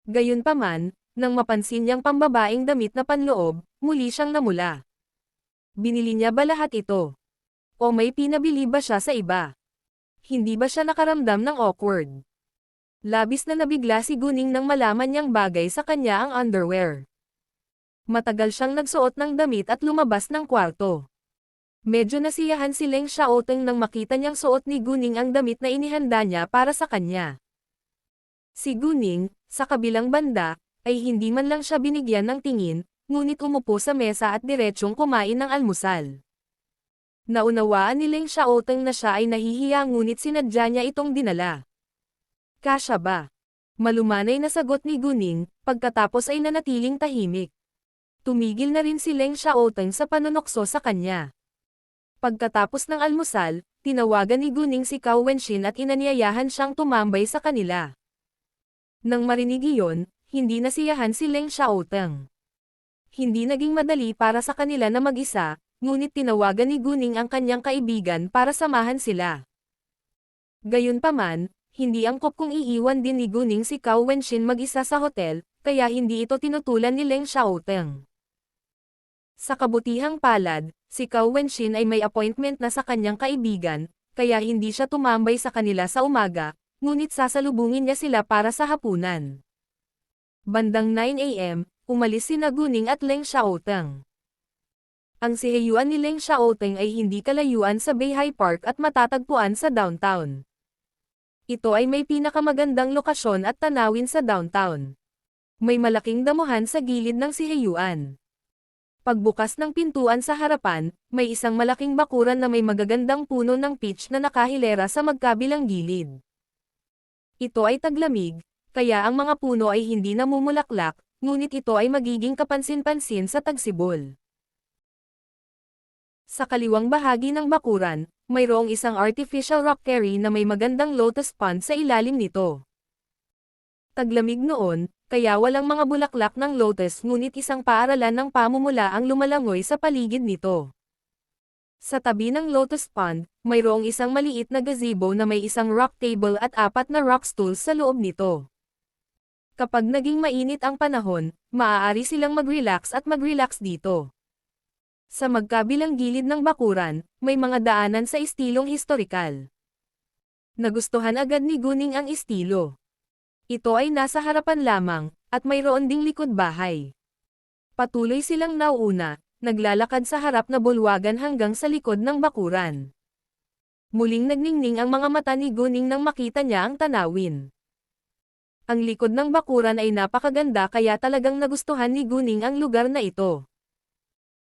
Gayunpaman, nang mapansin niyang pambabaeng damit na panloob, muli siyang namula. Binili niya ba lahat ito? O may pinabili ba siya sa iba? Hindi ba siya nakaramdam ng awkward? Labis na nabigla si Guning nang malaman niyang bagay sa kanya ang underwear. Matagal siyang nagsuot ng damit at lumabas ng kwarto. Medyo nasiyahan si Leng Xiaoteng nang makita niyang suot ni Guning ang damit na inihanda niya para sa kanya. Si Guning, sa kabilang banda, ay hindi man lang siya binigyan ng tingin, ngunit umupo sa mesa at diretsyong kumain ng almusal. Naunawaan ni Leng Xiaoteng na siya ay nahihiya ngunit sinadya niya itong dinala. Kasya ba? Malumanay na sagot ni Guning, pagkatapos ay nanatiling tahimik. Tumigil na rin si Leng Xiaoteng sa panunokso sa kanya. Pagkatapos ng almusal, tinawagan ni Guning si Cao Wenxin at inanyayahan siyang tumambay sa kanila. Nang marinig iyon, hindi nasiyahan si Leng Xiaoteng. Hindi naging madali para sa kanila na mag-isa, ngunit tinawagan ni Guning ang kanyang kaibigan para samahan sila. Gayunpaman, hindi angkop kung iiwan din ni Guning si Cao Wenxin mag-isa sa hotel, kaya hindi ito tinutulan ni Leng Xiaoteng. Sa kabutihang palad, si Cao Wenxin ay may appointment na sa kanyang kaibigan, kaya hindi siya tumambay sa kanila sa umaga, ngunit sasalubungin niya sila para sa hapunan. Bandang 9 AM, umalis sina Guning at Leng Xiaoteng. Ang siheyuan ni Leng Xiaoteng ay hindi kalayuan sa Beihai Park at matatagpuan sa downtown. Ito ay may pinakamagandang lokasyon at tanawin sa downtown. May malaking damuhan sa gilid ng siheyuan. Pagbukas ng pintuan sa harapan, may isang malaking bakuran na may magagandang puno ng peach na nakahilera sa magkabilang gilid. Ito ay taglamig, kaya ang mga puno ay hindi namumulaklak, ngunit ito ay magiging kapansin-pansin sa tagsibol. Sa kaliwang bahagi ng bakuran, mayroong isang artificial rock quarry na may magandang lotus pond sa ilalim nito. Taglamig noon, kaya walang mga bulaklak ng lotus ngunit isang paaralan ng pamumula ang lumalangoy sa paligid nito. Sa tabi ng lotus pond, mayroong isang maliit na gazebo na may isang rock table at 4 na rock stools sa loob nito. Kapag naging mainit ang panahon, maaari silang mag-relax at mag-relax dito. Sa magkabilang gilid ng bakuran, may mga daanan sa estilong historikal. Nagustuhan agad ni Guning ang estilo. Ito ay nasa harapan lamang, at mayroon ding likod bahay. Patuloy silang nauuna, naglalakad sa harap na bulwagan hanggang sa likod ng bakuran. Muling nagningning ang mga mata ni Guning nang makita niya ang tanawin. Ang likod ng bakuran ay napakaganda kaya talagang nagustuhan ni Guning ang lugar na ito.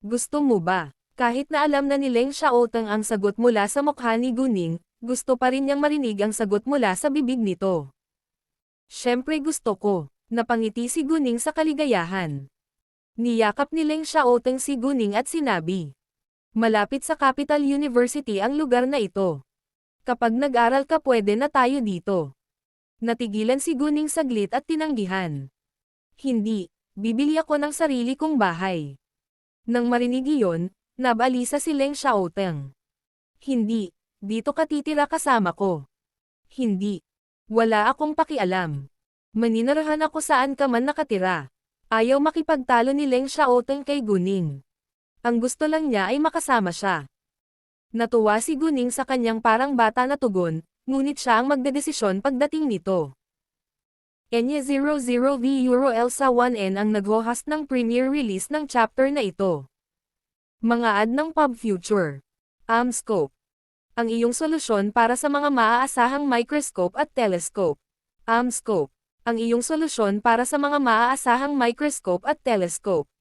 Gusto mo ba? Kahit na alam na ni Leng Xiaoteng ang sagot mula sa mukha ni Guning, gusto pa rin niyang marinig ang sagot mula sa bibig nito. Siyempre gusto ko, napangiti si Guning sa kaligayahan. Niyakap ni Leng Xiaoteng si Guning at sinabi. Malapit sa Capital University ang lugar na ito. Kapag nag-aral ka pwede na tayo dito. Natigilan si Guning saglit at tinanggihan. Hindi, bibili ako ng sarili kong bahay. Nang marinig iyon, nabalisa si Leng Xiaoteng. Hindi, dito ka titira kasama ko. Hindi. Wala akong pakialam. Maninirahan ako saan ka man nakatira. Ayaw makipagtalo ni Leng Xiaoteng kay Guning. Ang gusto lang niya ay makasama siya. Natuwa si Guning sa kanyang parang bata na tugon, ngunit siya ang magdedesisyon pagdating nito. Enya 00V Euro Elsa 1N ang nag-host ng premiere release ng chapter na ito. Mga ad ng Pub Future. Amscope. Ang iyong solusyon para sa mga maaasahang microscope at telescope. Amscope. Ang iyong solusyon para sa mga maaasahang microscope at telescope.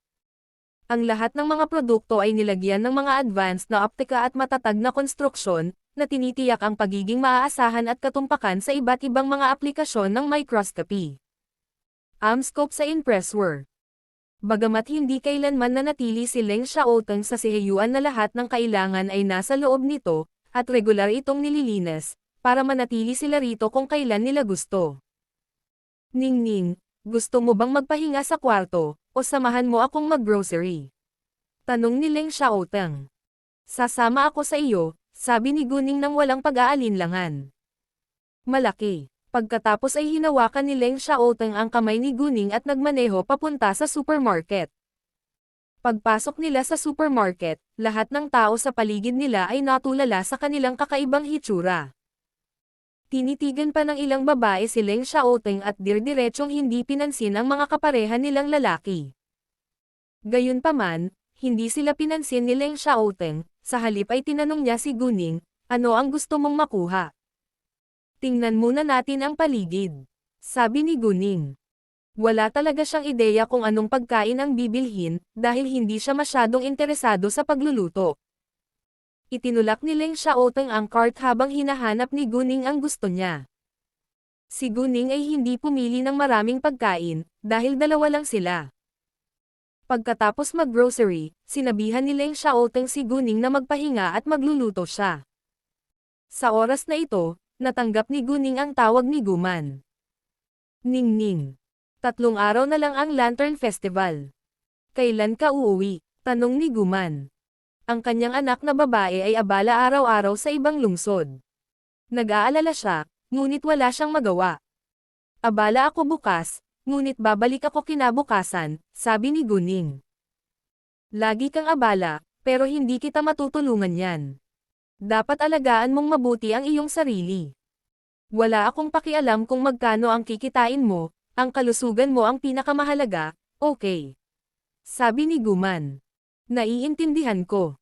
Ang lahat ng mga produkto ay nilagyan ng mga advanced na optika at matatag na konstruksyon, na tinitiyak ang pagiging maaasahan at katumpakan sa iba't ibang mga aplikasyon ng microscopy. Amscope sa Impressware. Bagamat hindi kailanman nanatili si Leng Xiaoteng sa siheyuan na lahat ng kailangan ay nasa loob nito, at regular itong nililinis, para manatili sila rito kung kailan nila gusto. Ningning, gusto mo bang magpahinga sa kwarto, o samahan mo akong mag-grocery? Tanong ni Leng Xiaoteng. Sasama ako sa iyo, sabi ni Guning nang walang pag-aalinlangan. Malaki. Pagkatapos ay hinawakan ni Leng Xiaoteng ang kamay ni Guning at nagmaneho papunta sa supermarket. Pagpasok nila sa supermarket, lahat ng tao sa paligid nila ay natulala sa kanilang kakaibang hitsura. Tinitigan pa ng ilang babae si Leng Xiaoteng at dirdiretsong hindi pinansin ang mga kapareha nilang lalaki. Gayunpaman, hindi sila pinansin ni Leng Xiaoteng, Sa halip ay tinanong niya si Guning, ano ang gusto mong makuha? Tingnan muna natin ang paligid. Sabi ni Guning. Wala talaga siyang ideya kung anong pagkain ang bibilhin, dahil hindi siya masyadong interesado sa pagluluto. Itinulak ni Leng Xiaoteng ang cart habang hinahanap ni Guning ang gusto niya. Si Guning ay hindi pumili ng maraming pagkain, dahil dalawa lang sila. Pagkatapos mag-grocery, sinabihan ni Leng Xiaoteng si Guning na magpahinga at magluluto siya. Sa oras na ito, natanggap ni Guning ang tawag ni Guman. Ningning. 3 araw na lang ang Lantern Festival. Kailan ka uuwi? Tanong ni Guman. Ang kanyang anak na babae ay abala araw-araw sa ibang lungsod. Nag-aalala siya, ngunit wala siyang magawa. Abala ako bukas, ngunit babalik ako kinabukasan, sabi ni Guning. Lagi kang abala, pero hindi kita matutulungan yan. Dapat alagaan mong mabuti ang iyong sarili. Wala akong pakialam kung magkano ang kikitain mo, ang kalusugan mo ang pinakamahalaga, okay? Sabi ni Guman. Naiintindihan ko.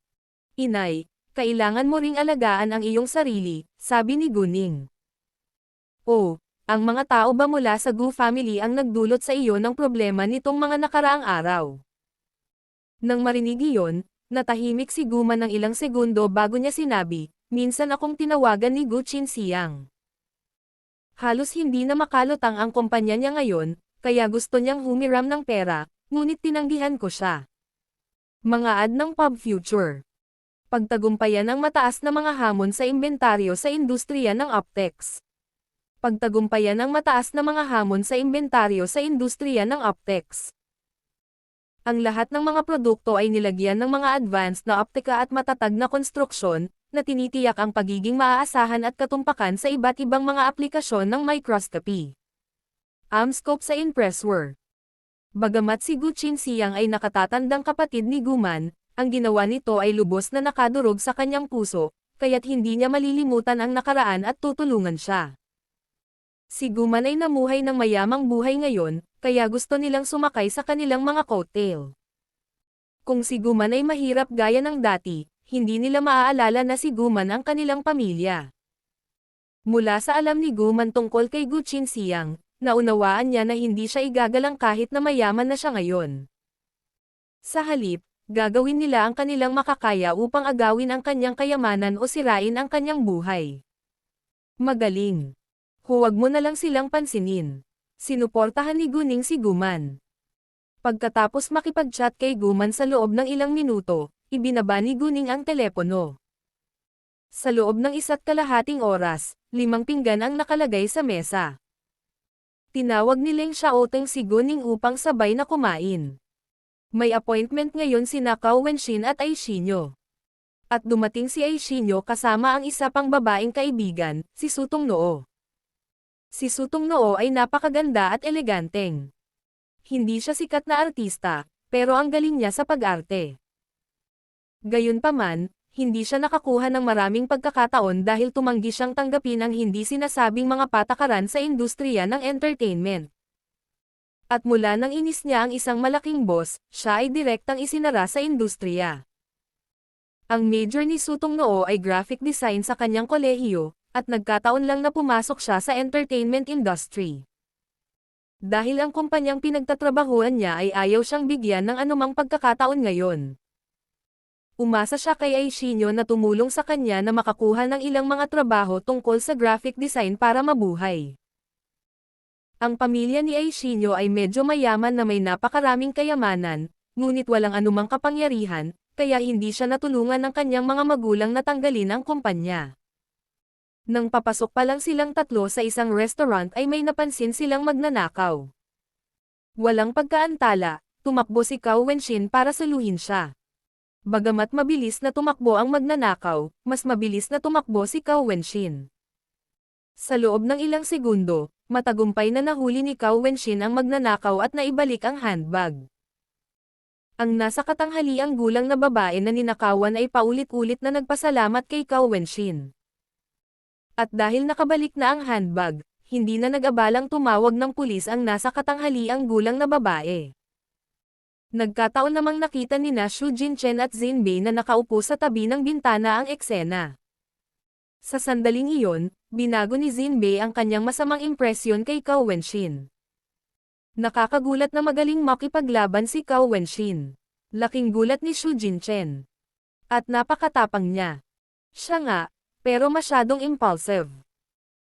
Inay, kailangan mo ring alagaan ang iyong sarili, sabi ni Guning. Oh, ang mga tao ba mula sa Gu family ang nagdulot sa iyo ng problema nitong mga nakaraang araw? Nang marinig iyon, natahimik si Guman ng ilang segundo bago niya sinabi, minsan akong tinawagan ni Gu Qinxiang. Halos hindi na makalutang ang kumpanya niya ngayon, kaya gusto niyang humiram ng pera, ngunit tinanggihan ko siya. Mga ad ng Pub Future. Pagtagumpayan ng mataas na mga hamon sa inventaryo sa industriya ng optics. Pagtagumpayan ng mataas na mga hamon sa inventaryo sa industriya ng optics. Ang lahat ng mga produkto ay nilagyan ng mga advanced na optika at matatag na konstruksyon, na tinitiyak ang pagiging maaasahan at katumpakan sa iba't ibang mga aplikasyon ng microscopy. Amscope sa Impressware. Bagamat si Gu Qinxiang ay nakatatandang kapatid ni Guman, ang ginawa nito ay lubos na nakadurog sa kanyang puso, kaya't hindi niya malilimutan ang nakaraan at tutulungan siya. Si Guman ay namuhay ng mayamang buhay ngayon, kaya gusto nilang sumakay sa kanilang mga coattail. Kung si Guman ay mahirap gaya ng dati, hindi nila maaalala na si Guman ang kanilang pamilya. Mula sa alam ni Guman tungkol kay Gu Qinxiang, naunawaan niya na hindi siya igagalang kahit na mayaman na siya ngayon. Sa halip, gagawin nila ang kanilang makakaya upang agawin ang kanyang kayamanan o sirain ang kanyang buhay. Magaling. Huwag mo na lang silang pansinin. Sinuportahan ni Guning si Guman. Pagkatapos makipag-chat kay Guman sa loob ng ilang minuto, ibinaba ni Guning ang telepono. Sa loob ng 1.5 oras, 5 pinggan ang nakalagay sa mesa. Tinawag ni Leng Xiaoteng si Guning upang sabay na kumain. May appointment ngayon sina Cao Wenxin at Aixinyo. At dumating si Aixinyo kasama ang isa pang babaeng kaibigan, si Sutong Noo. Si Sutong Noo ay napakaganda at eleganteng. Hindi siya sikat na artista, pero ang galing niya sa pag-arte. Gayunpaman, hindi siya nakakuha ng maraming pagkakataon dahil tumanggi siyang tanggapin ang hindi sinasabing mga patakaran sa industriya ng entertainment. At mula nang inis niya ang isang malaking boss, siya ay direktang isinara sa industriya. Ang major ni Sutong Noo ay graphic design sa kanyang kolehiyo, at nagkataon lang na pumasok siya sa entertainment industry. Dahil ang kumpanyang pinagtatrabahuan niya ay ayaw siyang bigyan ng anumang pagkakataon ngayon. Umasa siya kay Aixinyo na tumulong sa kanya na makakuha ng ilang mga trabaho tungkol sa graphic design para mabuhay. Ang pamilya ni Aixinyo ay medyo mayaman na may napakaraming kayamanan, ngunit walang anumang kapangyarihan, kaya hindi siya natulungan ng kanyang mga magulang na tanggalin ang kumpanya. Nang papasok pa lang silang tatlo sa isang restaurant ay may napansin silang magnanakaw. Walang pagkaantala, tumakbo si Cao Wenxin para saluhin siya. Bagamat mabilis na tumakbo ang magnanakaw, mas mabilis na tumakbo si Cao Wenxin. Sa loob ng ilang segundo, matagumpay na nahuli ni Cao Wenxin ang magnanakaw at naibalik ang handbag. Ang nasa katanghaliang gulang na babae na ninakawan ay paulit-ulit na nagpasalamat kay Cao Wenxin. At dahil nakabalik na ang handbag, hindi na nag-abalang tumawag ng pulis ang nasa katanghaliang gulang na babae. Nagkataon namang nakita nina Xu Jinchen at Jinbei na nakaupo sa tabi ng bintana ang eksena. Sa sandaling iyon, binago ni Jinbei ang kanyang masamang impresyon kay Cao Wenxin. Nakakagulat na magaling makipaglaban si Cao Wenxin. Laking gulat ni Xu Jinchen. At napakatapang niya. Siya nga, pero masyadong impulsive.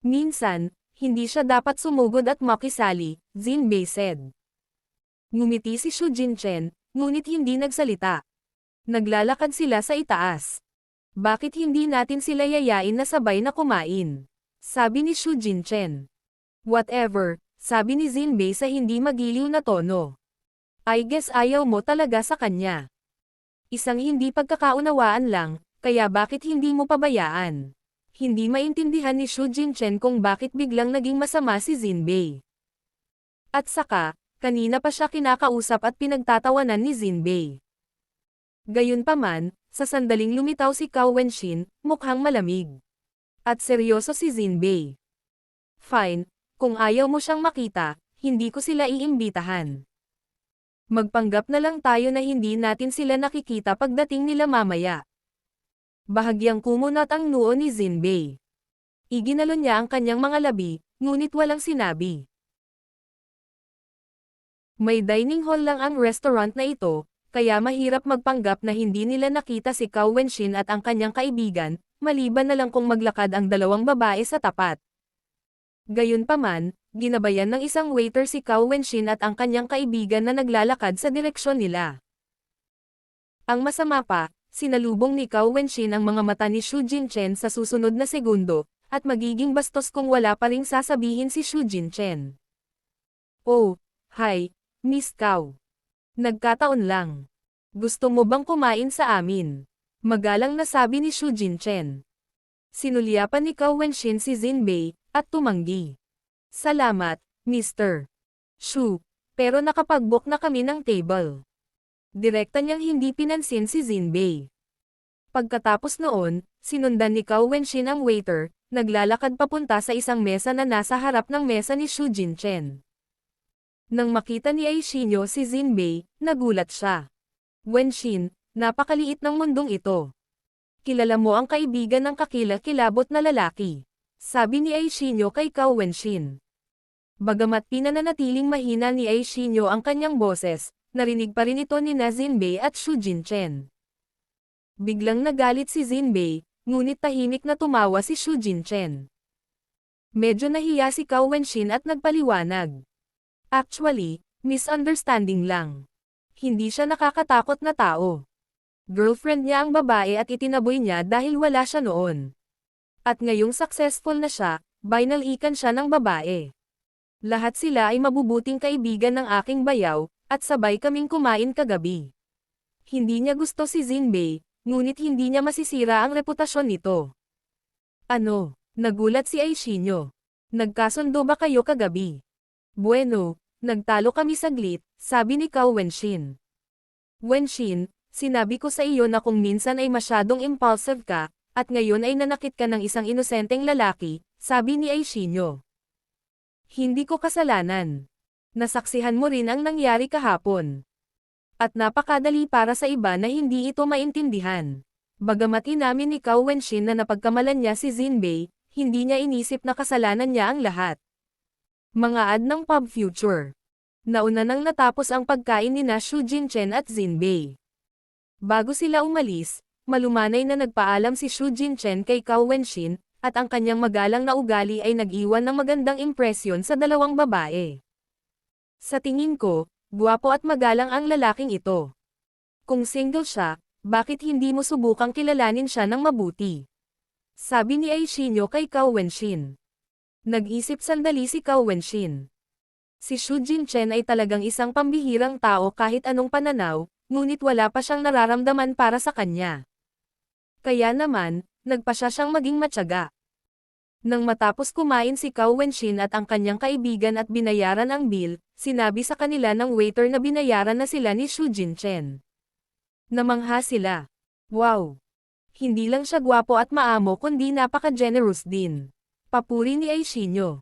Minsan, hindi siya dapat sumugod at makisali, Jinbei said. Ngumiti si Xu Jinchen, ngunit hindi nagsalita. Naglalakad sila sa itaas. Bakit hindi natin sila yayain na sabay na kumain? Sabi ni Xu Jinchen. Whatever, sabi ni Jinbei sa hindi magiliw na tono. I guess ayaw mo talaga sa kanya. Isang hindi pagkakaunawaan lang, kaya bakit hindi mo pabayaan? Hindi maintindihan ni Xu Jinchen kung bakit biglang naging masama si Jinbei. At saka, kanina pa siya kinakausap at pinagtatawanan ni Jinbei. Gayunpaman, sa sandaling lumitaw si Cao Wenxin, mukhang malamig. At seryoso si Jinbei. Fine, kung ayaw mo siyang makita, hindi ko sila iimbitahan. Magpanggap na lang tayo na hindi natin sila nakikita pagdating nila mamaya. Bahagyang kumunat ang noo ni Jinbei. Iginalo niya ang kanyang mga labi, ngunit walang sinabi. May dining hall lang ang restaurant na ito, kaya mahirap magpanggap na hindi nila nakita si Cao Wenxin at ang kanyang kaibigan, maliban na lang kung maglakad ang dalawang babae sa tapat. Gayunpaman, ginabayan ng isang waiter si Cao Wenxin at ang kanyang kaibigan na naglalakad sa direksyon nila. Ang masama pa, sinalubong ni Cao Wenxin ang mga mata ni Xu Jinchen sa susunod na segundo, at magiging bastos kung wala pa ring sasabihin si Xu Jinchen. Oh, hi, Miss Cao. Nagkataon lang. Gusto mo bang kumain sa amin? Magalang na sabi ni Xu Jinchen. Sinulyapan ni Cao Wenxin si Jinbei, at tumanggi. Salamat, Mr. Xu, pero nakapag-book na kami ng table. Direkta niyang hindi pinansin si Jinbei. Pagkatapos noon, sinundan ni Cao Wenxin ang waiter, naglalakad papunta sa isang mesa na nasa harap ng mesa ni Xu Jinchen. Nang makita ni Aishinyo si Jinbei, nagulat siya. Wenxin, napakaliit ng mundong ito. Kilala mo ang kaibigan ng kakilakilabot na lalaki. Sabi ni Aishinyo kay Cao Wenxin. Bagamat pinananatiling mahina ni Aishinyo ang kanyang boses, narinig pa rin ito ni Jinbei at Xu Jinchen. Biglang nagalit si Jinbei, ngunit tahimik na tumawa si Xu Jinchen. Medyo nahiya si Cao Wenxin at nagpaliwanag. Actually, misunderstanding lang. Hindi siya nakakatakot na tao. Girlfriend niya ang babae at itinaboy niya dahil wala siya noon. At ngayong successful na siya, binalikan siya ng babae. Lahat sila ay mabubuting kaibigan ng aking bayaw, at sabay kaming kumain kagabi. Hindi niya gusto si Jinbei, ngunit hindi niya masisira ang reputasyon nito. Ano? Nagulat si Aishinyo. Nagkasundo ba kayo kagabi? Bueno, nagtalo kami saglit, sabi ni Cao Wenxin. Wenxin, sinabi ko sa iyo na kung minsan ay masyadong impulsive ka, at ngayon ay nanakit ka ng isang inosenteng lalaki, sabi ni Aishinyo. Hindi ko kasalanan. Nasaksihan mo rin ang nangyari kahapon. At napakadali para sa iba na hindi ito maintindihan. Bagamat inamin ni Cao Wenxin na napagkamalan niya si Jinbei, hindi niya inisip na kasalanan niya ang lahat. Mga ad ng pub future. Nauna nang natapos ang pagkain ni Xu Jinchen at Jinbei. Bago sila umalis, malumanay na nagpaalam si Xu Jinchen kay Cao Wenxin, at ang kanyang magalang na ugali ay nag-iwan ng magandang impresyon sa dalawang babae. Sa tingin ko, guwapo at magalang ang lalaking ito. Kung single siya, bakit hindi mo subukang kilalanin siya ng mabuti? Sabi ni Aishinyo kay Cao Wenxin. Nag-isip sandali si Cao Wenxin. Si Xu Jinchen ay talagang isang pambihirang tao kahit anong pananaw, ngunit wala pa siyang nararamdaman para sa kanya. Kaya naman, nagpa siya siyang maging matyaga. Nang matapos kumain si Cao Wenxin at ang kanyang kaibigan at binayaran ang bill, sinabi sa kanila ng waiter na binayaran na sila ni Xu Jinchen. Namangha sila. Wow! Hindi lang siya gwapo at maamo kundi napaka-generous din. Papuri ni Aishinyo.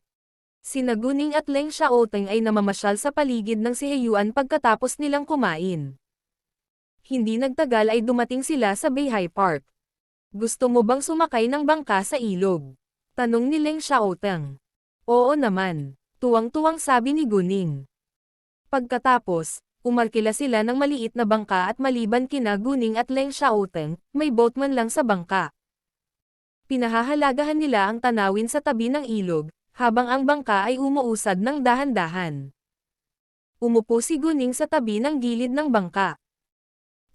Sina Guning at Leng Xiaoteng ay namamasyal sa paligid ng si Heyuan pagkatapos nilang kumain. Hindi nagtagal ay dumating sila sa Beihai Park. Gusto mo bang sumakay ng bangka sa ilog? Tanong ni Leng Xiaoteng. Oo naman. Tuwang-tuwang sabi ni Guning. Pagkatapos, umarkila sila ng maliit na bangka at maliban kina Guning at Leng Xiaoteng, may boatman lang sa bangka. Pinahahalagahan nila ang tanawin sa tabi ng ilog, habang ang bangka ay umuusad ng dahan-dahan. Umupo si Guning sa tabi ng gilid ng bangka.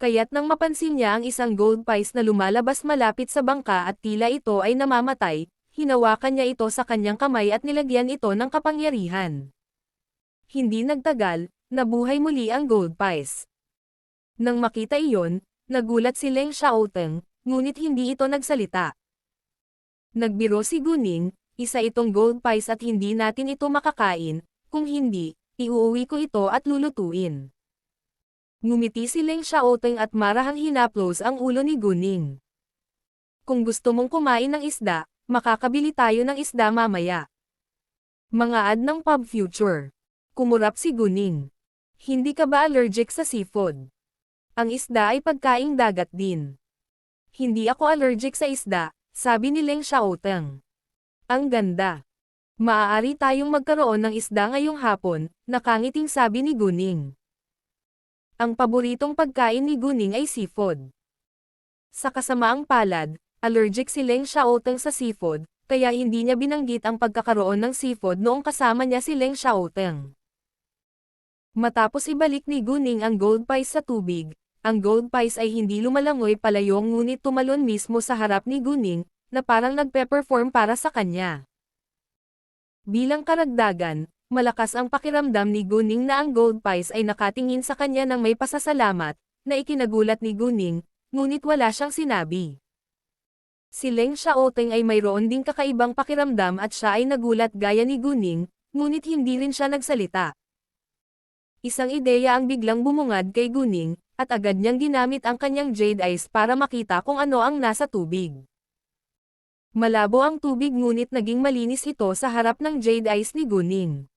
Kaya't nang mapansin niya ang isang gold piece na lumalabas malapit sa bangka at tila ito ay namamatay, hinawakan niya ito sa kanyang kamay at nilagyan ito ng kapangyarihan. Hindi nagtagal, nabuhay muli ang gold piece. Nang makita iyon, nagulat si Leng Xiaoteng, ngunit hindi ito nagsalita. Nagbiro si Guning, isa itong gold piece at hindi natin ito makakain, kung hindi, iuuwi ko ito at lulutuin. Ngumiti si Leng Xiaoteng at marahang hinaplos ang ulo ni Guning. Kung gusto mong kumain ng isda, makakabili tayo ng isda mamaya. Mga ad ng Pub Future. Kumurap si Guning. Hindi ka ba allergic sa seafood? Ang isda ay pagkaing dagat din. Hindi ako allergic sa isda, sabi ni Leng Xiaoteng. Ang ganda. Maaari tayong magkaroon ng isda ngayong hapon, nakangiting sabi ni Guning. Ang paboritong pagkain ni Guning ay seafood. Sa kasamaang palad, allergic si Leng Xiaoteng sa seafood, kaya hindi niya binanggit ang pagkakaroon ng seafood noong kasama niya si Leng Xiaoteng. Matapos ibalik ni Guning ang gold piece sa tubig, ang gold piece ay hindi lumalangoy palayo ngunit tumalon mismo sa harap ni Guning, na parang nagpe-perform para sa kanya. Bilang karagdagan, malakas ang pakiramdam ni Guning na ang gold piece ay nakatingin sa kanya ng may pasasalamat, na ikinagulat ni Guning, ngunit wala siyang sinabi. Si Leng Xiaoteng ay mayroon ding kakaibang pakiramdam at siya ay nagulat gaya ni Guning, ngunit hindi rin siya nagsalita. Isang ideya ang biglang bumungad kay Guning, at agad niyang ginamit ang kanyang jade eyes para makita kung ano ang nasa tubig. Malabo ang tubig ngunit naging malinis ito sa harap ng jade eyes ni Guning.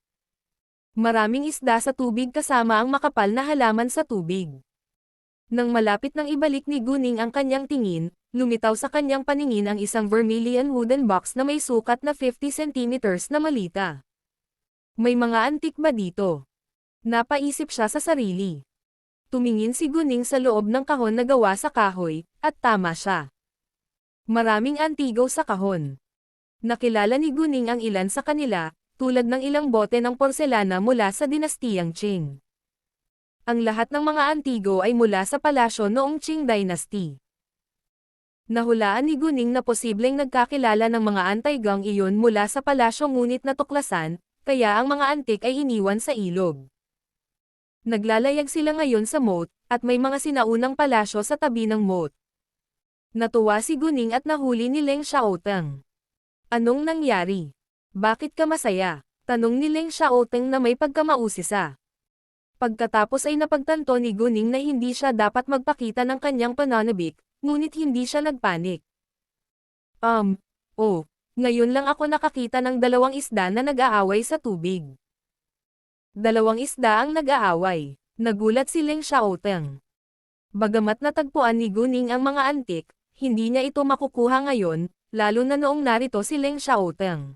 Maraming isda sa tubig kasama ang makapal na halaman sa tubig. Nang malapit nang ibalik ni Guning ang kanyang tingin, lumitaw sa kanyang paningin ang isang vermilion wooden box na may sukat na 50 centimeters na malita. May mga antik ba dito? Napaisip siya sa sarili. Tumingin si Guning sa loob ng kahon na gawa sa kahoy, at tama siya. Maraming antigo sa kahon. Nakilala ni Guning ang ilan sa kanila, tulad ng ilang bote ng porselana mula sa dinastiyang Qing. Ang lahat ng mga antigo ay mula sa palasyo noong Qing Dynasty. Nahulaan ni Guning na posibleng nagkakilala ng mga anti-gang iyon mula sa palasyo ngunit natuklasan, kaya ang mga antik ay iniwan sa ilog. Naglalayag sila ngayon sa moat, at may mga sinaunang palasyo sa tabi ng moat. Natuwa si Guning at nahuli ni Leng Xiaoteng. Anong nangyari? Bakit ka masaya? Tanong ni Leng Xiaoteng na may pagkamausisa. Pagkatapos ay napagtanto ni Guning na hindi siya dapat magpakita ng kanyang pananabik, ngunit hindi siya nagpanik. Ngayon lang ako nakakita ng dalawang isda na nag-aaway sa tubig. Dalawang isda ang nag-aaway. Nagulat si Leng Xiaoteng. Bagamat natagpuan ni Guning ang mga antik, hindi niya ito makukuha ngayon, lalo na noong narito si Leng Xiaoteng.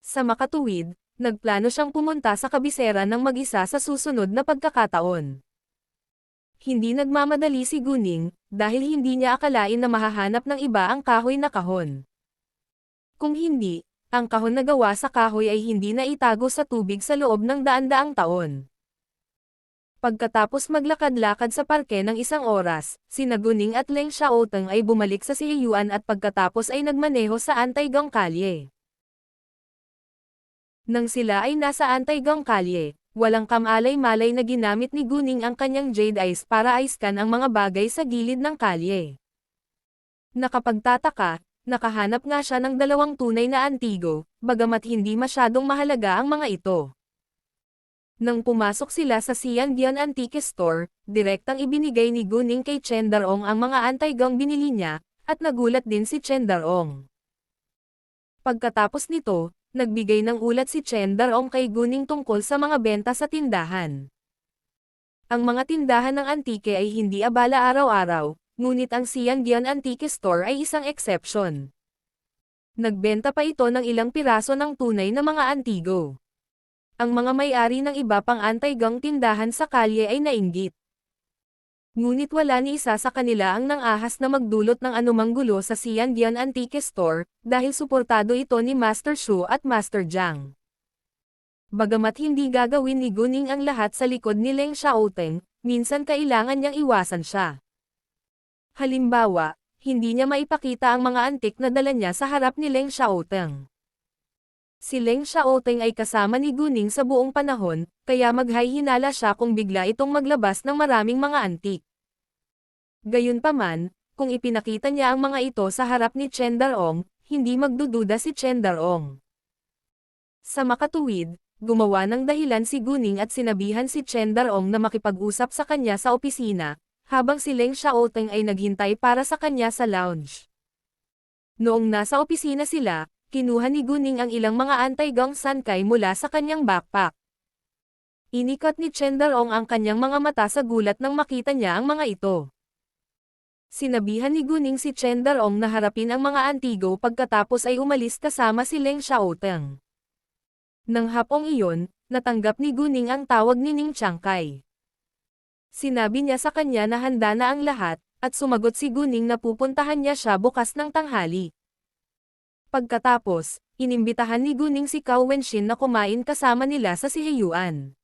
Sa makatuwid, nagplano siyang pumunta sa kabisera ng mag-isa sa susunod na pagkakataon. Hindi nagmamadali si Guning, dahil hindi niya akalain na mahahanap ng iba ang kahoy na kahon. Kung hindi, ang kahon na gawa sa kahoy ay hindi na itago sa tubig sa loob ng daan-daang taon. Pagkatapos maglakad-lakad sa parke ng isang oras, sina Guning at Leng Xiaoteng ay bumalik sa Sihiyuan at pagkatapos ay nagmaneho sa Antay-gang Kalye. Nang sila ay nasa Antay-gang Kalye, walang kamalay-malay na ginamit ni Guning ang kanyang jade eyes para aiskan ang mga bagay sa gilid ng kalye. Nakapagtataka, nakahanap nga siya ng dalawang tunay na antigo, bagamat hindi masyadong mahalaga ang mga ito. Nang pumasok sila sa Xiangdian Antique Store, direktang ibinigay ni Guning kay Chen Darong ang mga anti-gang binili niya, at nagulat din si Chen Darong. Pagkatapos nito, nagbigay ng ulat si Chen Darong kay Guning tungkol sa mga benta sa tindahan. Ang mga tindahan ng antike ay hindi abala araw-araw, ngunit ang Xiangyan Antique Store ay isang exception. Nagbenta pa ito ng ilang piraso ng tunay na mga antigo. Ang mga may-ari ng iba pang anti-gang tindahan sa kalye ay nainggit. Ngunit wala ni isa sa kanila ang nang-ahas na magdulot ng anumang gulo sa Xiangyan Antique Store, dahil suportado ito ni Master Shu at Master Jiang. Bagamat hindi gagawin ni Guning ang lahat sa likod ni Leng Xiaoteng, minsan kailangan niyang iwasan siya. Halimbawa, hindi niya maipakita ang mga antik na dala niya sa harap ni Leng Xiaoteng. Si Leng Xiaoteng ay kasama ni Guning sa buong panahon, kaya maghay-hinala siya kung bigla itong maglabas ng maraming mga antik. Gayunpaman, kung ipinakita niya ang mga ito sa harap ni Chen Darong, hindi magdududa si Chen Darong. Sa makatuwid, gumawa ng dahilan si Guning at sinabihan si Chen Darong na makipag-usap sa kanya sa opisina, habang si Leng Xiaoteng ay naghintay para sa kanya sa lounge. Noong nasa opisina sila, kinuha ni Guning ang ilang mga anti-gang sankay mula sa kanyang backpack. Inikat ni Chen Darong ang kanyang mga mata sa gulat nang makita niya ang mga ito. Sinabihan ni Guning si Chen Darong na harapin ang mga antigo pagkatapos ay umalis kasama si Leng Xiaoteng. Nang hapong iyon, natanggap ni Guning ang tawag ni Ning Changkai. Sinabi niya sa kanya na handa na ang lahat, at sumagot si Guning na pupuntahan niya siya bukas ng tanghali. Pagkatapos, inimbitahan ni Guning si Cao Wenxin na kumain kasama nila sa Siheyuan.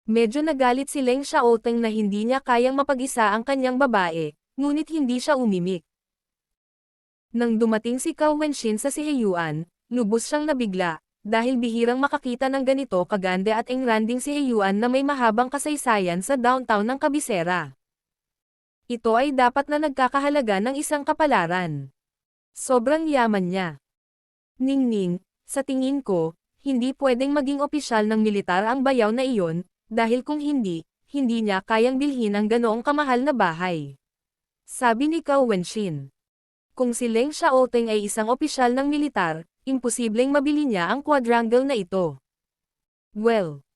Medyo nagalit si Leng Xiaoteng na hindi niya kayang mapag-isa ang kanyang babae, ngunit hindi siya umimik. Nang dumating si Cao Wenxin sa Siheyuan, lubos siyang nabigla, dahil bihirang makakita ng ganito kaganda at engranding Siheyuan na may mahabang kasaysayan sa downtown ng kabisera. Ito ay dapat na nagkakahalaga ng isang kapalaran. Sobrang yaman niya. Ningning, sa tingin ko, hindi pwedeng maging opisyal ng militar ang bayaw na iyon, dahil kung hindi, hindi niya kayang bilhin ang ganoong kamahal na bahay. Sabi ni Cao Wenxin. Kung si Leng Xiaoteng ay isang opisyal ng militar, imposibleng mabili niya ang quadrangle na ito. Well,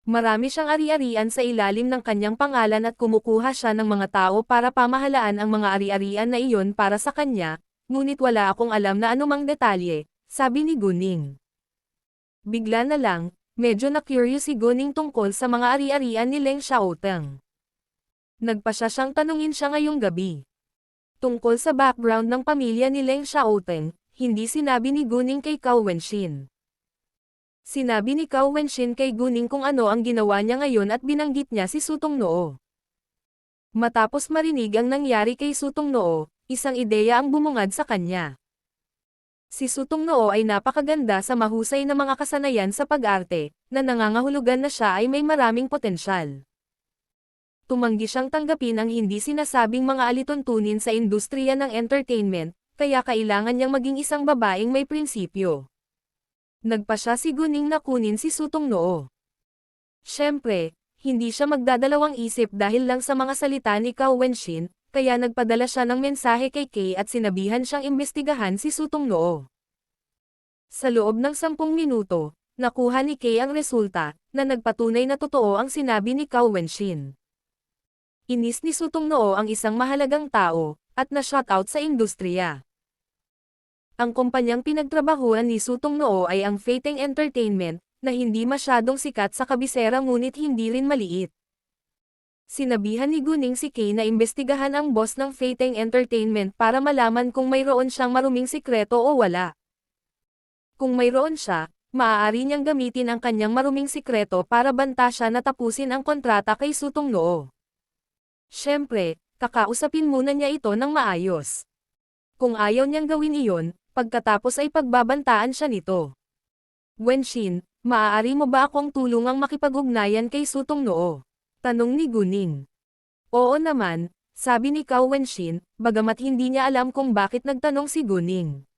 marami siyang ari-arian sa ilalim ng kanyang pangalan at kumukuha siya ng mga tao para pamahalaan ang mga ari-arian na iyon para sa kanya, ngunit wala akong alam na anumang detalye, sabi ni Guning. Bigla na lang, medyo na-curious si Guning tungkol sa mga ari-arian ni Leng Xiaoteng. Nagpasya siyang tanungin siya ngayong gabi. Tungkol sa background ng pamilya ni Leng Xiaoteng, hindi sinabi ni Guning kay Cao Wenxin. Sinabi ni Cao Wenxin kay Guning kung ano ang ginawa niya ngayon at binanggit niya si Sutong Noo. Matapos marinig ang nangyari kay Sutong Noo, isang ideya ang bumungad sa kanya. Si Sutong Noo ay napakaganda sa mahusay na mga kasanayan sa pag-arte, na nangangahulugan na siya ay may maraming potensyal. Tumanggi siyang tanggapin ang hindi sinasabing mga alituntunin sa industriya ng entertainment, kaya kailangan niyang maging isang babaeng may prinsipyo. Nagpasya si Guning na kunin si Sutong Noo. Siyempre, hindi siya magdadalawang isip dahil lang sa mga salita ni Cao Wenxin, kaya nagpadala siya ng mensahe kay Kay at sinabihan siyang imbestigahan si Sutong Noo. Sa loob ng 10 minuto, nakuha ni Kay ang resulta, na nagpatunay na totoo ang sinabi ni Cao Wenxin. Inis ni Sutong Noo ang isang mahalagang tao, at na-shoutout sa industriya. Ang kumpanyang pinagtrabahuan ni Sutong Noo ay ang Feiteng Entertainment, na hindi masyadong sikat sa kabisera ngunit hindi rin maliit. Sinabihan ni Guning si Kay na imbestigahan ang boss ng Feiteng Entertainment para malaman kung mayroon siyang maruming sikreto o wala. Kung mayroon siya, maaari niyang gamitin ang kanyang maruming sikreto para banta siya na tapusin ang kontrata kay Sutong Noo. Siyempre, kakausapin muna niya ito ng maayos. Kung ayaw niyang gawin iyon, pagkatapos ay pagbabantaan siya nito. Wenxin, maaari mo ba akong tulungang makipag-ugnayan kay Sutong Noo? Tanong ni Guning. Oo naman, sabi ni Cao Wenxin, bagamat hindi niya alam kung bakit nagtanong si Guning.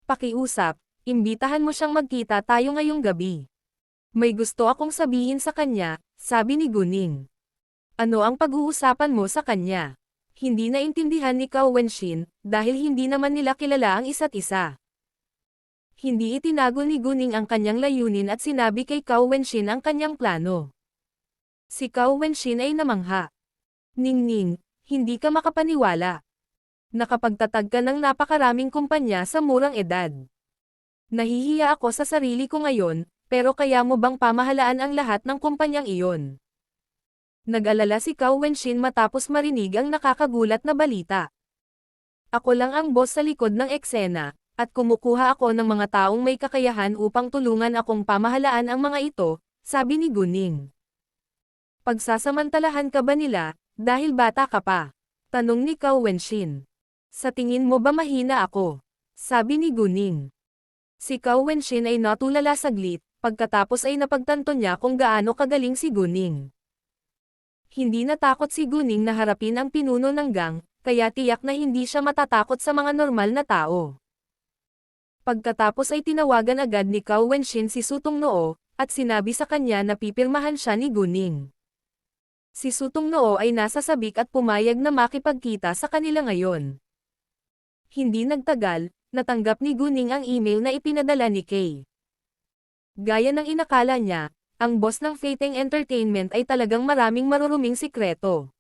Pakiusap, imbitahan mo siyang magkita tayo ngayong gabi. May gusto akong sabihin sa kanya, sabi ni Guning. Ano ang pag-uusapan mo sa kanya? Hindi naintindihan ni Cao Wenxin, dahil hindi naman nila kilala ang isa't isa. Hindi itinago ni Guning ang kanyang layunin at sinabi kay Cao Wenshin ang kanyang plano. Si Cao Wenshin ay namangha. Ningning, hindi ka makapaniwala. Nakapagtatag ka ng napakaraming kumpanya sa murang edad. Nahihiya ako sa sarili ko ngayon, pero kaya mo bang pamahalaan ang lahat ng kumpanyang iyon? Nag-alala si Cao Wenshin matapos marinig ang nakakagulat na balita. Ako lang ang boss sa likod ng eksena, at kumukuha ako ng mga taong may kakayahan upang tulungan akong pamahalaan ang mga ito, sabi ni Guning. Pagsasamantalahan ka ba nila, dahil bata ka pa? Tanong ni Cao Wenshin. Sa tingin mo ba mahina ako? Sabi ni Guning. Si Cao Wenshin ay natulala saglit, pagkatapos ay napagtanto niya kung gaano kagaling si Guning. Hindi natakot si Guning na harapin ang pinuno ng gang, kaya tiyak na hindi siya matatakot sa mga normal na tao. Pagkatapos ay tinawagan agad ni Cao Wenshin si Sutong Noo, at sinabi sa kanya na pipirmahan siya ni Guning. Si Sutong Noo ay nasa sabik at pumayag na makipagkita sa kanila ngayon. Hindi nagtagal, natanggap ni Guning ang email na ipinadala ni Kay. Gaya ng inakala niya, ang boss ng Feiteng Entertainment ay talagang maraming maruruming sikreto.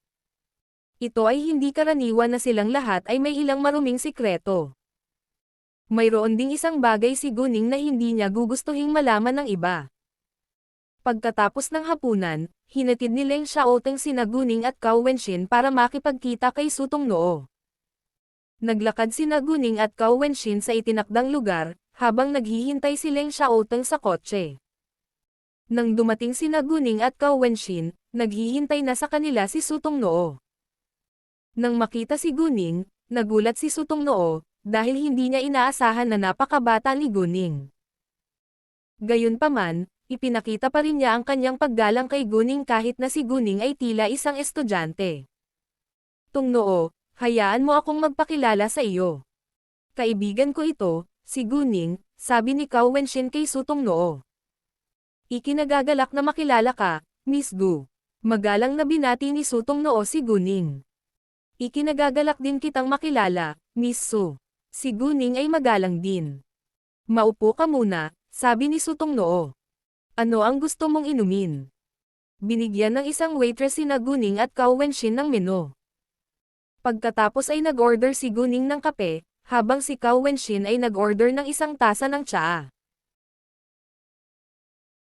Ito ay hindi karaniwan na silang lahat ay may ilang maruming sikreto. Mayroon ding isang bagay si Guning na hindi niya gugustuhing malaman ng iba. Pagkatapos ng hapunan, hinatid ni Leng Xiaoteng sina Guning at Cao Wenshin para makipagkita kay Sutong Noo. Naglakad sina Guning at Cao Wenshin sa itinakdang lugar, habang naghihintay si Leng Xiaoteng sa kotse. Nang dumating sina Guning at Cao Wenshin, naghihintay na sa kanila si Sutong Noo. Nang makita si Guning, nagulat si Sutong Noo, dahil hindi niya inaasahan na napakabata ni Guning. Gayunpaman, ipinakita pa rin niya ang kanyang paggalang kay Guning kahit na si Guning ay tila isang estudyante. Tung Noo, hayaan mo akong magpakilala sa iyo. Kaibigan ko ito, si Guning, sabi ni Cao Wenshin kay Sutong Noo. Ikinagagalak na makilala ka, Miss Gu. Magalang na binati ni Sutong Noo si Guning. Ikinagagalak din kitang makilala, Miss Su. Si Guning ay magalang din. Maupo ka muna, sabi ni Sutong Noo. Ano ang gusto mong inumin? Binigyan ng isang waitress sina Guning at Cao Wenshin ng menu. Pagkatapos ay nag-order si Guning ng kape, habang si Cao Wenshin ay nag-order ng isang tasa ng tsaa.